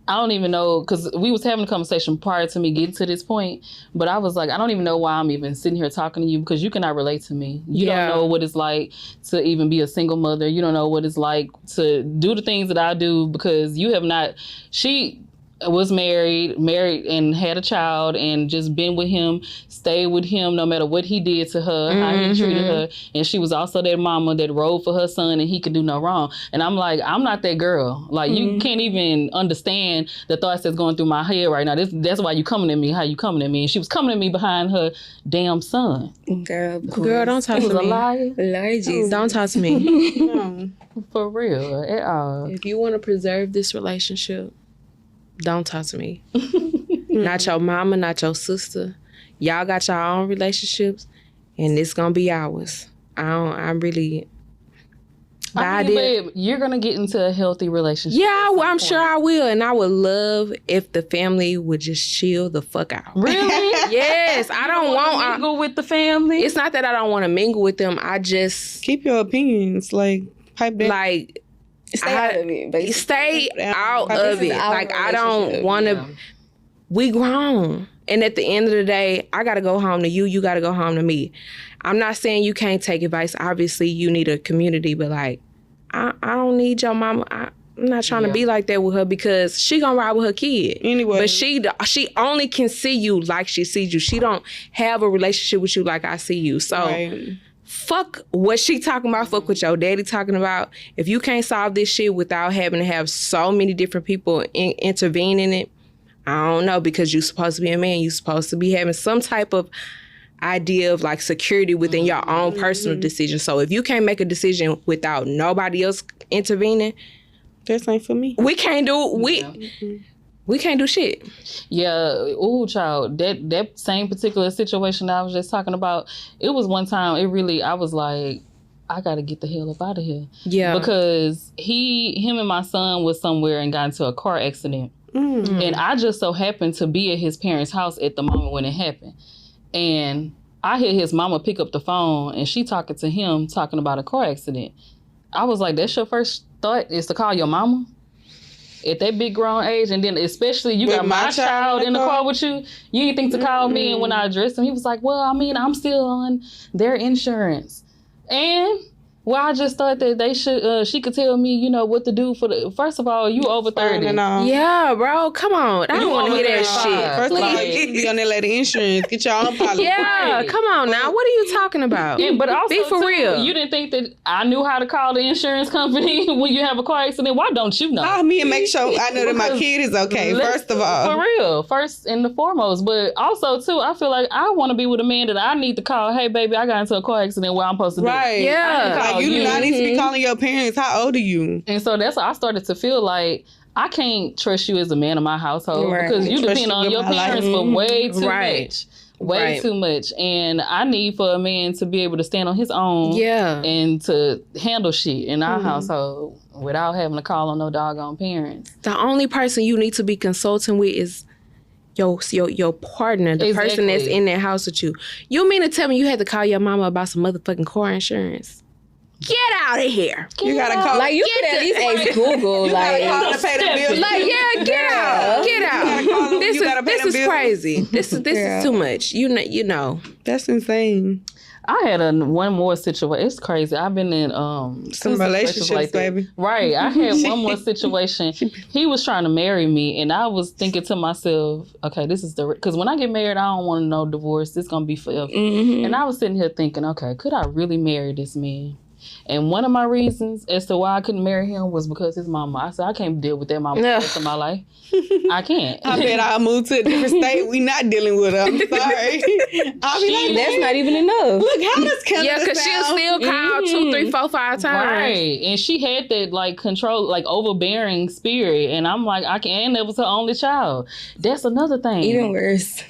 I don't even know, because we was having a conversation prior to me getting to this point, but I was like, I don't even know why I'm even sitting here talking to you, because you cannot relate to me. You don't know what it's like to even be a single mother. You don't know what it's like to do the things that I do, because you have not, she was married and had a child and just been with him, stayed with him no matter what he did to her, how he treated her. And she was also that mama that rode for her son and he could do no wrong. And I'm like, I'm not that girl. Like, you can't even understand the thoughts that's going through my head right now. That's why you coming at me, how you coming at me. And she was coming at me behind her damn son. Girl, don't talk to me. A liar. Don't talk to me. No. For real, at all. If you want to preserve this relationship, don't talk to me. Not your mama, not your sister. Y'all got your own relationships, and it's gonna be ours. I'm really. I mean, babe, you're gonna get into a healthy relationship. Yeah, I'm sure I will, and I would love if the family would just chill the fuck out. Really? Yes, I don't want to mingle with the family. It's not that I don't want to mingle with them. I just keep your opinions, like pipe down. Like. Stay out of it, basically. Stay out of it. Like, I don't want to. We grown. And at the end of the day, I got to go home to you. You got to go home to me. I'm not saying you can't take advice. Obviously, you need a community. But, like, I don't need your mama. I'm not trying to be like that with her, because she going to ride with her kid. Anyway. But she only can see you like she sees you. She don't have a relationship with you like I see you. So... Fuck what she talking about. Fuck what your daddy talking about. If you can't solve this shit without having to have so many different people intervene in it, I don't know, because you're supposed to be a man. You're supposed to be having some type of idea of like security within your own personal decision. So if you can't make a decision without nobody else intervening, that's not for me. We can't do we can't do shit. Yeah, ooh, child. That same particular situation that I was just talking about, it was one time, I was like, I gotta get the hell up out of here. Yeah. Because him and my son was somewhere and got into a car accident. And I just so happened to be at his parents' house at the moment when it happened. And I hear his mama pick up the phone and she talking to him, talking about a car accident. I was like, that's your first thought, is to call your mama? At that big grown age, and then especially you got my child in the car with you, you didn't think to call me. And when I addressed him, he was like, well, I mean, I'm still on their insurance. And Well, I just thought that they should. She could tell me, what to do for the. First of all, you over 30. Yeah, bro. Come on. I don't want to hear that shit. First of all, you be on that lady insurance. Get your own policy. Yeah, come on now. What are you talking about? Yeah, but also, be for real. You didn't think that I knew how to call the insurance company when you have a car accident. Why don't you know? Call me and make sure I know that my kid is okay. First of all, for real, first and the foremost. But also too, I feel like I want to be with a man that I need to call. Hey, baby, I got into a car accident. Where I'm supposed to be. Right? Yeah. Like you do not need to be calling your parents. How old are you? And so that's why I started to feel like I can't trust you as a man of my household because you depend on your parents for way too much. Way too much. And I need for a man to be able to stand on his own and to handle shit in our household without having to call on no doggone parents. The only person you need to be consulting with is your partner, the person that's in that house with you. You mean to tell me you had to call your mama about some motherfucking car insurance? Get out of here. You gotta call. Like, you could at least ask Google. Like, to pay the bill. Like, yeah, get out. Get out. This is crazy. This is too much. You know. That's insane. I had one more situation. It's crazy. I've been in some relationships like baby. Right. I had one more situation. He was trying to marry me, and I was thinking to myself, okay, this is because when I get married, I don't want no divorce. It's gonna be forever. And I was sitting here thinking, okay, could I really marry this man? And one of my reasons as to why I couldn't marry him was because his mama. I said, I can't deal with that mama the rest of my life. I can't. I bet I'll move to a different state. We not dealing with her. I'm sorry. I'll be like, that's not even enough. Look, how does Canada Yeah, because she'll still call 2, 3, 4, 5 times. Right. And she had that like control, like overbearing spirit. And I'm like, and that was her only child. That's another thing. Even worse.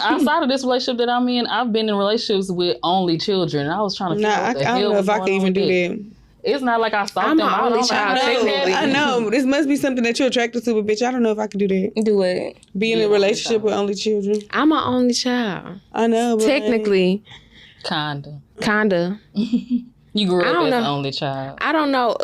Outside of this relationship that I'm in, I've been in relationships with only children. I was trying to figure out what the hell I don't know if I can even do that. It's not like I saw I'm them. an only child. I know. This must be something that you're attracted to, but bitch, I don't know if I can do that. Do it. Be in a relationship with only children. I'm an only child. I know, but technically. Kinda. You grew up as an only child. I don't know.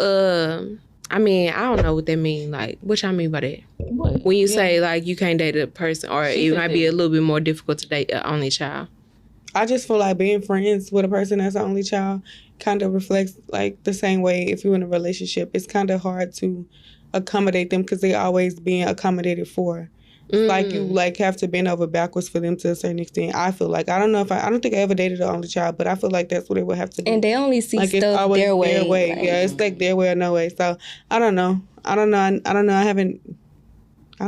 I don't know what that means. Like, what y'all mean by that? What? When you say, like, you can't date a person, or it might be a little bit more difficult to date an only child. I just feel like being friends with a person that's an only child kind of reflects, like, the same way if you're in a relationship. It's kind of hard to accommodate them because they're always being accommodated for. It's like you, like, have to bend over backwards for them to a certain extent. I feel like, I don't think I ever dated an only child, but I feel like that's what it would have to be. And they only see like, stuff their way. Like, yeah, it's like their way or no way. So, I don't know. I don't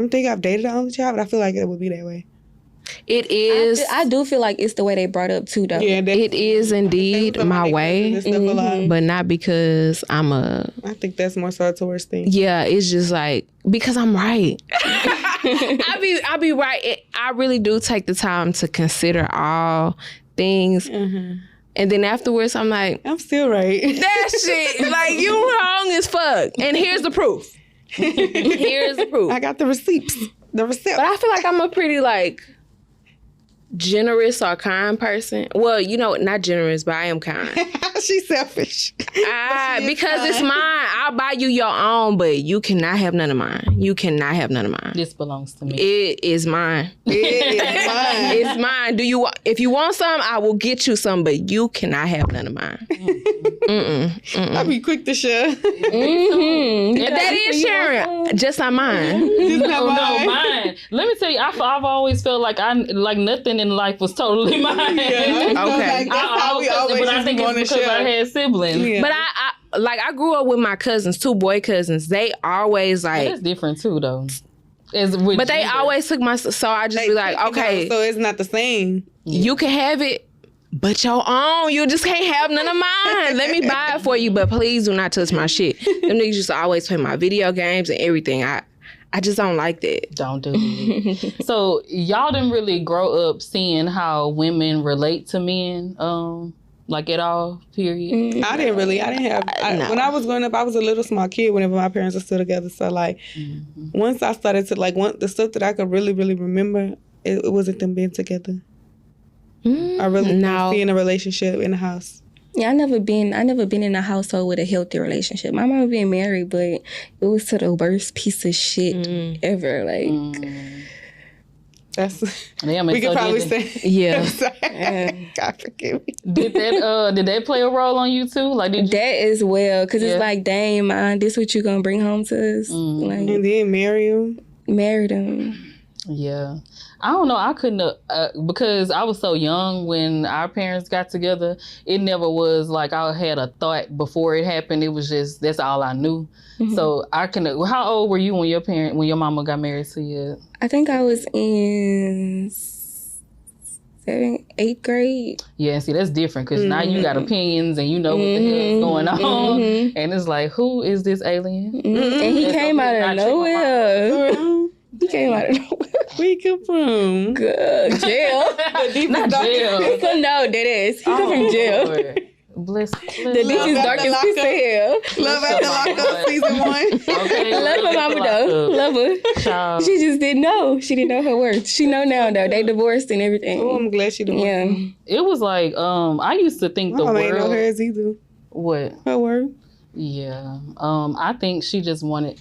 think I've dated an only child, but I feel like it would be that way. It is. I do feel like it's the way they brought up too, though. Yeah, it is indeed my way, but not because I'm a. I think that's more so towards things. Yeah, it's just like because I'm right. I be right. I really do take the time to consider all things, and then afterwards I'm like, I'm still right. That shit, like you wrong as fuck. And here's the proof. Here's the proof. I got the receipts. The receipt. But I feel like I'm a pretty like generous or kind person. Well, not generous, but I am kind. She's selfish. Because it's mine. I'll buy you your own, but you cannot have none of mine. You cannot have none of mine. This belongs to me. It is mine. It is mine. It's mine. If you want some, I will get you some, but you cannot have none of mine. I'll be quick to share. That is sharing. Just not mine. No, mine. Let me tell you, I've always felt like nothing in life was totally mine. Yeah. Okay. But I think it's because I had siblings. Yeah. But I grew up with my cousins, 2 boy cousins. They always like. That's different too, though. But they always took my. So I just be like, okay. So it's not the same. You can have it, but your own. You just can't have none of mine. Let me buy it for you, but please do not touch my shit. Them niggas used to always play my video games and everything. I just don't like that. Don't do it. So y'all didn't really grow up seeing how women relate to men, like at all, period? I didn't have, when I was growing up, I was a little small kid whenever my parents were still together. So like, once I started to the stuff that I could really, really remember, it wasn't them being together. I really didn't see in a relationship in the house. Yeah, I never been in a household with a healthy relationship. My mom been married, but it was to the worst piece of shit ever. Like, That's Damn, we could so probably did say. Yeah. God forgive me. did that play a role on you too? Like, did you? That as well, because Yeah. it's like, dang, man, this what you gonna bring home to us? Like, And then marry him. married him. Yeah, I don't know. I couldn't because I was so young when our parents got together. It never was like I had a thought before it happened. It was just that's all I knew. So I can. How old were you when your mama got married to you? I think I was in 7th, 8th grade. Yeah, and see that's different because now you got opinions and you know what the hell's going on, and it's like, who is this alien? And he came out of nowhere. He came out of nowhere. Where you come from? Good. Jail. Not jail. No, that is. He come from jail. Lord. Bless. The deepest, darkest piece of hell. Love after lockup season 1. Okay, I love her mama though. Love her. Child. She just didn't know. She didn't know her worth. She know now though. They divorced and everything. Oh, I'm glad she did. Yeah. It was like I used to think the Mama ain't know world. hers either. What? Her word. Yeah. I think she just wanted.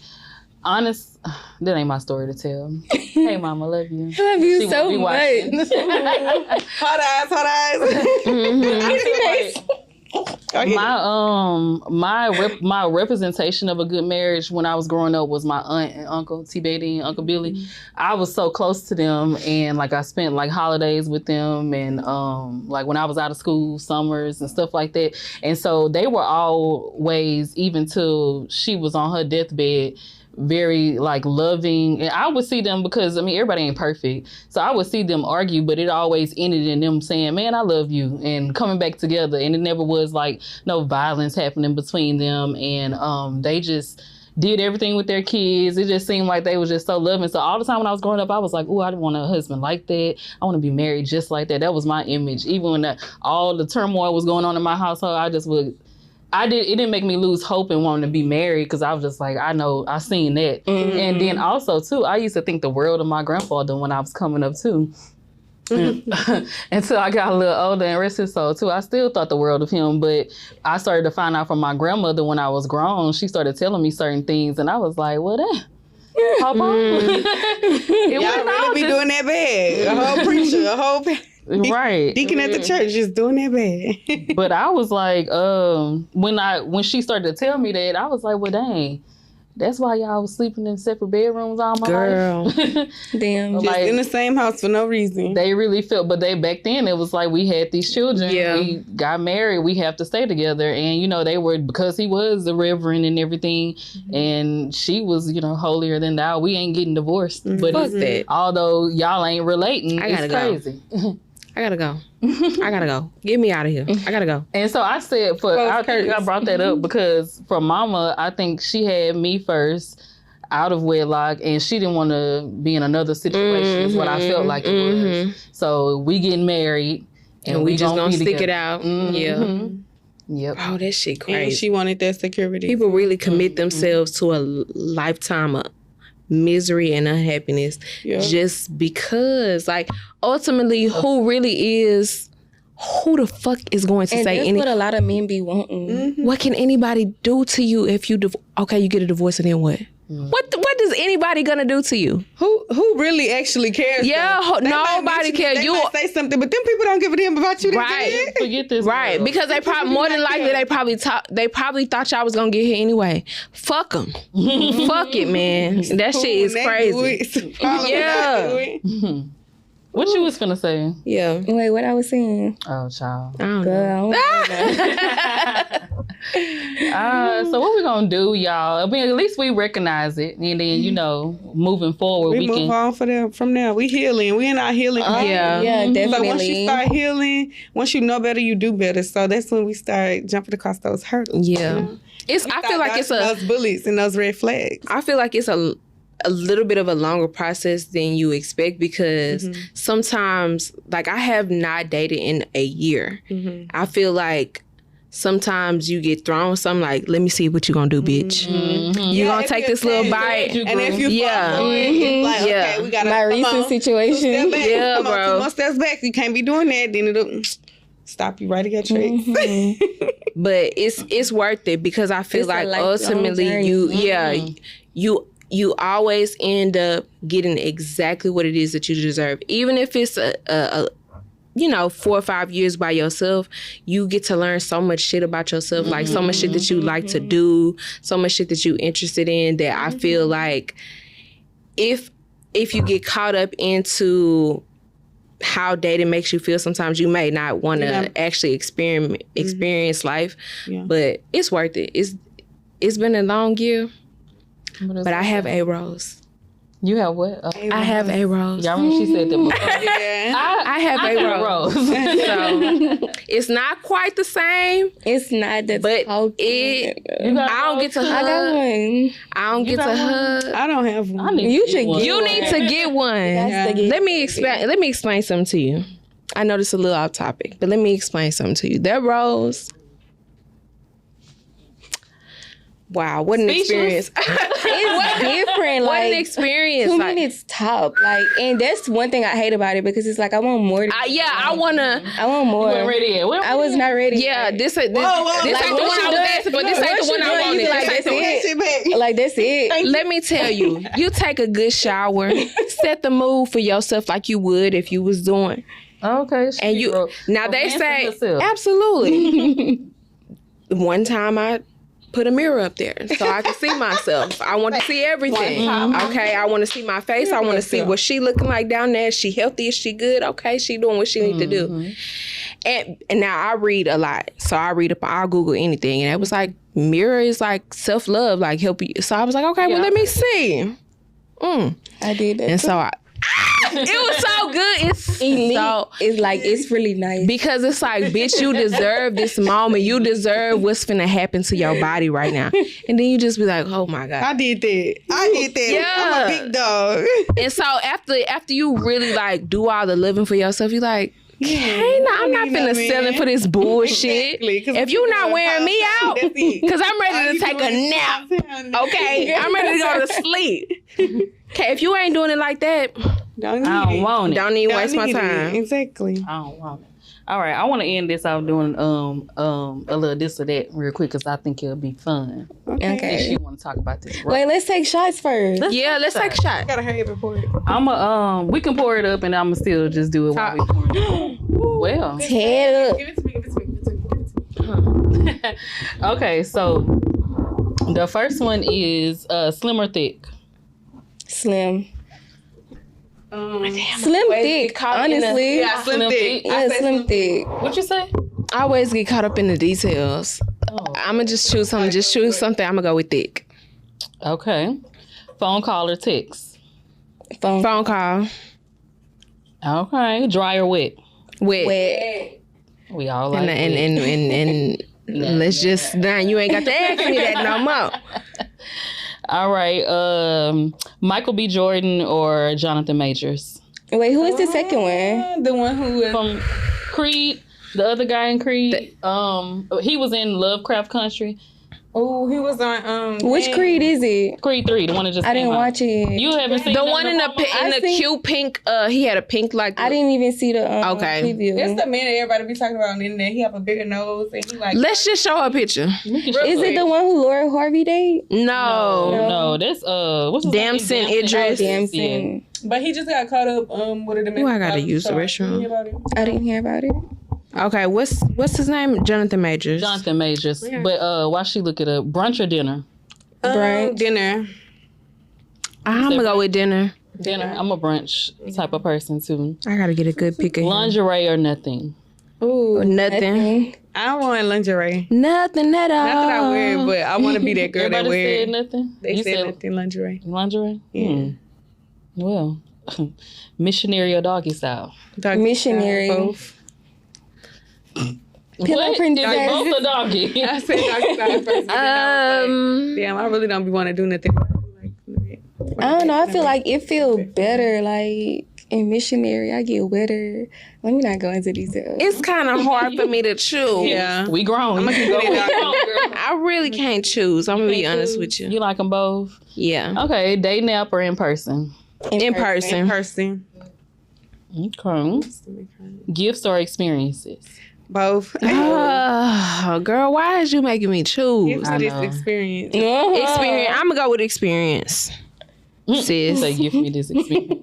Honest, that ain't my story to tell. Hey, mama, love you. I love you She so won't be watching. much. Hot eyes. My representation of a good marriage when I was growing up was my aunt and uncle T. Beatty and Uncle Billy. I was so close to them, and like I spent like holidays with them, and like when I was out of school, summers and stuff like that. And so they were always, even till she was on her deathbed, very like loving. And I would see them because I mean everybody ain't perfect, so I would see them argue, but it always ended in them saying, man, I love you, and coming back together. And it never was like no violence happening between them, and they just did everything with their kids. It just seemed like they was just so loving. So all the time when I was growing up, I was like, oh, I want a husband like that. I want to be married just like that. That was my image. Even when all the turmoil was going on in my household, it didn't make me lose hope and wanting to be married, because I was just like, I seen that. And then also too, I used to think the world of my grandfather when I was coming up too. Until I got a little older and rest his soul too. I still thought the world of him, but I started to find out from my grandmother when I was grown. She started telling me certain things, and I was like, well, hop on. Y'all really be doing that bad. A whole preacher, a whole right deacon at the church just doing that bad. But I was like, when she started to tell me that, I was like, well, dang, that's why y'all was sleeping in separate bedrooms all my life. Damn. Just like, in the same house for no reason. They really felt, but back then it was like we had these children. Yeah. We got married. We have to stay together. And, they were, because he was a reverend and everything, and she was, holier than thou. We ain't getting divorced. But Fuck that. although y'all ain't relating, I gotta it's go. crazy. I gotta go. I gotta go. Get me out of here. I gotta go. And so I said, I brought that up because for mama, I think she had me first out of wedlock, and she didn't want to be in another situation, is what I felt like it was. So we getting married, and we just gonna stick together. it out. Yeah. Yep. Oh, that shit crazy. And she wanted that security. People really commit themselves to a lifetime of misery and unhappiness just because, like, ultimately, who the fuck is going to And say that's what a lot of men be wanting. what can anybody do to you if you you get a divorce, and then what? What is anybody gonna do to you? Who really actually cares? Yeah, though? They might nobody mention- cares. They You might say something, but them people don't give a damn about you. Right. Forget this. Right, girl. because they probably more than likely they probably thought y'all was gonna get here anyway. Fuck them. Fuck it, man. That shit is crazy. Yeah. What you was finna say? Yeah. Wait, what I was saying? Oh, child. I don't know. Girl, I don't know. So what we gonna do, y'all? I mean, at least we recognize it, and then moving forward, We we move can. on from now. We healing. We in our healing. Yeah. Yeah, So definitely. once you start healing, once you know better, you do better. So that's when we start jumping across those hurdles. Yeah. I feel like it's those bullets and those red flags. I feel like it's a little bit of a longer process than you expect, because sometimes, like, I have not dated in a year. I feel like sometimes you get thrown something like, let me see what you gonna do, bitch. You gonna take this little bite. And if you Yeah. fall for it, it's like, Yeah. okay, we gotta My come recent on. situation. Back. Yeah, Come on, bro. 2 more steps back. You can't be doing that. Then it'll stop you right at your tracks. But it's worth it, because I feel It's a like lifelong ultimately journey. you always end up getting exactly what it is that you deserve. Even if it's a 4 or 5 years by yourself, you get to learn so much shit about yourself, like so much shit that you like to do, so much shit that you interested in, that I feel like if you get caught up into how dating makes you feel, sometimes you may not want to actually experience life, but it's worth it. It's been a long year, but I have A-Rose. You have what? I have A-Rose. Y'all remember she said that before? I have A-Rose. So it's not quite the same. It's not the But token. I don't get to hug. I got one. I don't get to hug. I don't have one. You should get You need to get one. That's the Let me explain something to you. I know this is a little off topic, but let me explain something to you. That rose. Wow, what an experience. It's different. What Like, an experience. 2 Like, minutes top. Like, and that's one thing I hate about it, because it's like I want more. I want more. You weren't ready yet. I was not ready. Yeah, this ain't the one Like, I was asking for. This ain't the one I wanted. Like, This ain't that's the one. it. Like, that's it. Let me tell you, you take a good shower, set the mood for yourself like you would if you was doing. Okay. And you now they say absolutely. One time I put a mirror up there so I can see myself. I want to see everything. Okay, I want to see my face. I want to see what she looking like down there. Is she healthy? Is she good? Okay, she doing what she need to do. And now I read a lot, so I'll Google anything, and it was like mirror is like self-love, like help you. So I was like, okay, well let me see. I did that. And so it was so good. It's Elite. so It's like, it's really nice. because it's like, bitch, you deserve this moment. You deserve what's finna happen to your body right now. And then you just be like, oh my God. I did that. Yeah. I'm a big dog. And so after you really like do all the living for yourself, you like, I'm not finna selling for this bullshit. Exactly, 'cause if you not wearing me out, that's it. because I'm ready to take a nap. Okay, I'm ready to go to sleep. Okay, if you ain't doing it like that, Don't need I don't it. want it. don't even waste my need it. time. Exactly. I don't want it. All right, I want to end this off doing a little this or that real quick because I think it'll be fun. Okay. And she want to talk about this. Wait, let's take shots first. Yeah, let's take a shot. Gotta hurry up and pour it. We can pour it up and I'ma still just do it while we pour it. Well, Head up. Give it to me. Give it to me. Give it to me. okay, so the first one is slim or thick. Slim. Slim thick, honestly. Yeah, slim thick. Yeah, slim thick. What you say? I always get caught up in the details. I'm gonna just choose something. Just choose something. I'm gonna go with thick. Okay. Phone call or text? Phone call. Okay. Dry or wet? Wet. We all like And let's just now you ain't got to ask me that no more. All right. Michael B. Jordan or Jonathan Majors? Wait, who is the second one? The one who was From Creed, the other guy in Creed. He was in Lovecraft Country. Oh, he was on Which Creed is it? Creed 3, the one that just I came didn't out. watch it. You haven't seen The one in the cute pink. He had a pink like. I didn't even see the Okay. preview. That's the man that everybody be talking about on the internet. He have a bigger nose and he like Let's just show her a picture. Is it the one who Laura Harvey date? No. that's what's his Damson name? Idris. Damson. but he just got caught up with a domestic Ooh, I gotta violence use the charge. restroom. You hear about it? I didn't hear about it. Okay, what's his name? Jonathan Majors. Jonathan Majors. But why she look it up? Brunch or dinner? Brunch. Dinner. I'm gonna go with dinner. Dinner. I'm a brunch type of person too. I gotta get a good pick of him. Lingerie or nothing? Ooh, Nothing. I want lingerie. Nothing at all. Not that I wear it, but I want to be that girl that Everybody wear said it. nothing? They You said nothing lingerie. lingerie? Yeah. Well, missionary or doggy style? Missionary. Both. Pillow What? princess. They both a doggy. I said doggy style first. Damn, I really don't be want to do nothing. I don't know. I feel like it feel better. Like in missionary, I get wetter. Let me not go into details. It's kind of hard for me to choose. Yeah. We grown. I'm gonna keep it doggy. I really can't choose. I'm gonna be honest with you. You like them both? Yeah. Okay, dating app or in person? In person. Person. Okay. Gifts or experiences? Both. Oh, girl, why is you making me choose? Give me this experience. Experience. I'm gonna go with experience. sis. So give me this experience.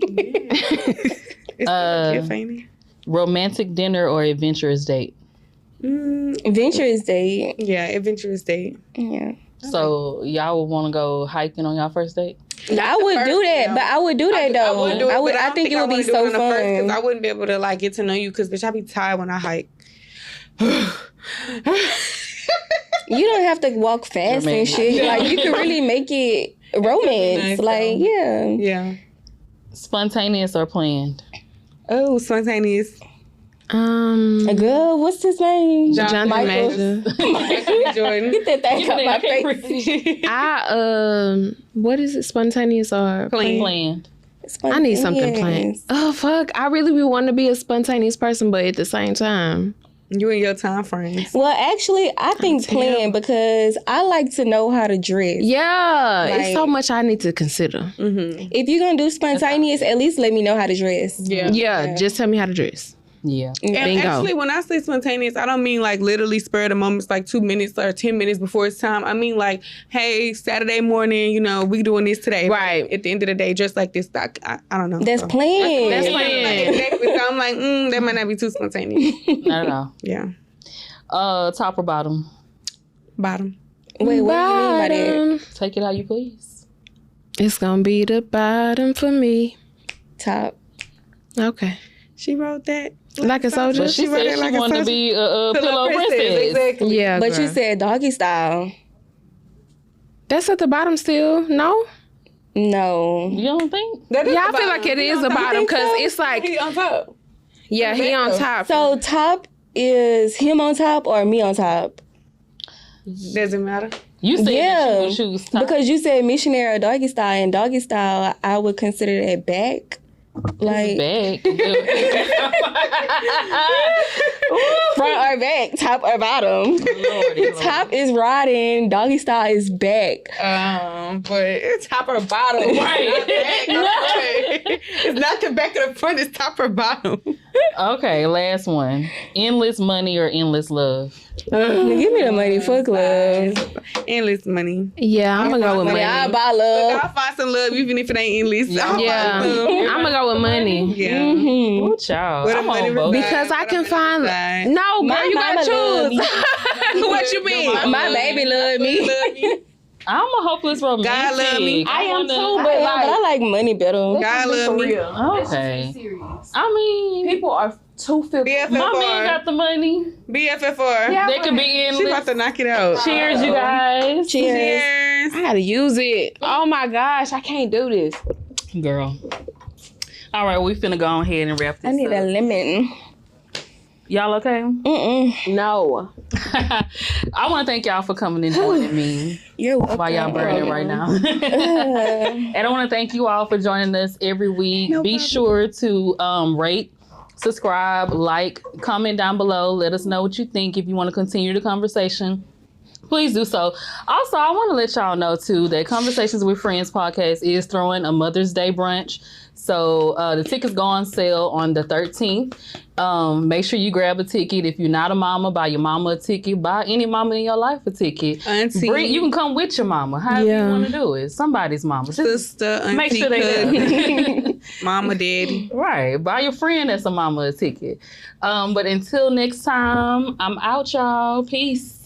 It's a gift, ain't it? Romantic dinner or adventurous date? Adventurous date. Yeah, adventurous date. Yeah. So y'all would want to go hiking on y'all first date? I would do that, but I would do that though. I think it would be so fun. Because I wouldn't be able to like get to know you. Because bitch, I be tired when I hike. You don't have to walk fast and shit. Like you can really make it romance. Nice, like though. yeah. Spontaneous or planned? Oh, spontaneous. A girl, what's his name? Jonathan Major. Jordan. Get that thing out my face. What is it? Spontaneous or Planned. I need something planned. Oh fuck! I really be wanting to be a spontaneous person, but at the same time, You and your time frames. Well, actually, I think planned because I like to know how to dress. yeah, it's Like- so much I need to consider. If you're gonna do spontaneous, at least let me know how to dress. Yeah, just tell me how to dress. Yeah. And Bingo. actually, when I say spontaneous, I don't mean like literally spur of the moment, like 2 minutes or 10 minutes before it's time. I mean like, hey, Saturday morning, we doing this today. Right. At the end of the day, just like this. I don't know. That's planned. That's Like, planned. exactly. So I'm like, that might not be too spontaneous. Not at all. Yeah. Top or bottom? Bottom. Wait, what do you mean by that? Bottom. Take it how you please. It's gonna be the bottom for me. Top. Okay. She wrote that. Like a soldier. But she wrote said it she like a wanted to soldier. be a pillow princess. Exactly. Yeah, But girl. you said doggy style. That's at the bottom still. No. No. You don't think? That is Yeah, the I feel bottom. like it is the bottom because it's like He on top. he on top. So top is him on top or me on top? Doesn't matter. You said that Yeah. you would choose top. Because you said missionary or doggy style, and doggy style, I would consider that back. Like Bag. front or back, top or bottom. Lordy, Top is riding, doggy style is back. But it's top or bottom. Right. It's not the back or the front, it's top or bottom. Okay, last one. Endless money or endless love? Give me the money, fuck love. Endless money. Yeah, I'm gonna go with money. I buy love. I'll find some love even if it ain't endless. I'll Yeah, find some. I'm gonna go with money. Yeah. Mm-hmm. Ooh, child. Where the I'm money on both. reside. Because I can find. reside. No, girl, My you mama gotta love choose. What you mean? My baby love me. Love you. I'm a hopeless romantic. God love me. I am wanna- too, but I like money better. God love me. Okay. I mean, People are too filthy. my man BFFR. got the money. BFFR. They could be She endless. about to knock it out. Cheers, you guys. Cheers. Cheers. I gotta use it. Oh my gosh, I can't do this. Girl. All right, we finna go ahead and wrap this I need up. a lemon. Y'all okay? No. I want to thank y'all for coming and joining me You're welcome. while y'all burning right now. And I want to thank you all for joining us every week. Be sure to rate, subscribe, like, comment down below. Let us know what you think. If you want to continue the conversation, please do so. Also, I want to let y'all know too that Conversations with Friends podcast is throwing a Mother's Day brunch. So the tickets go on sale on the 13th. Make sure you grab a ticket. If you're not a mama, buy your mama a ticket. Buy any mama in your life a ticket. Auntie. You can come with your mama. However Yeah. you want to do it. Somebody's mama. Just Sister, auntie, make sure they cousin, mama, daddy. right. Buy your friend that's a mama a ticket. But until next time, I'm out, y'all. Peace.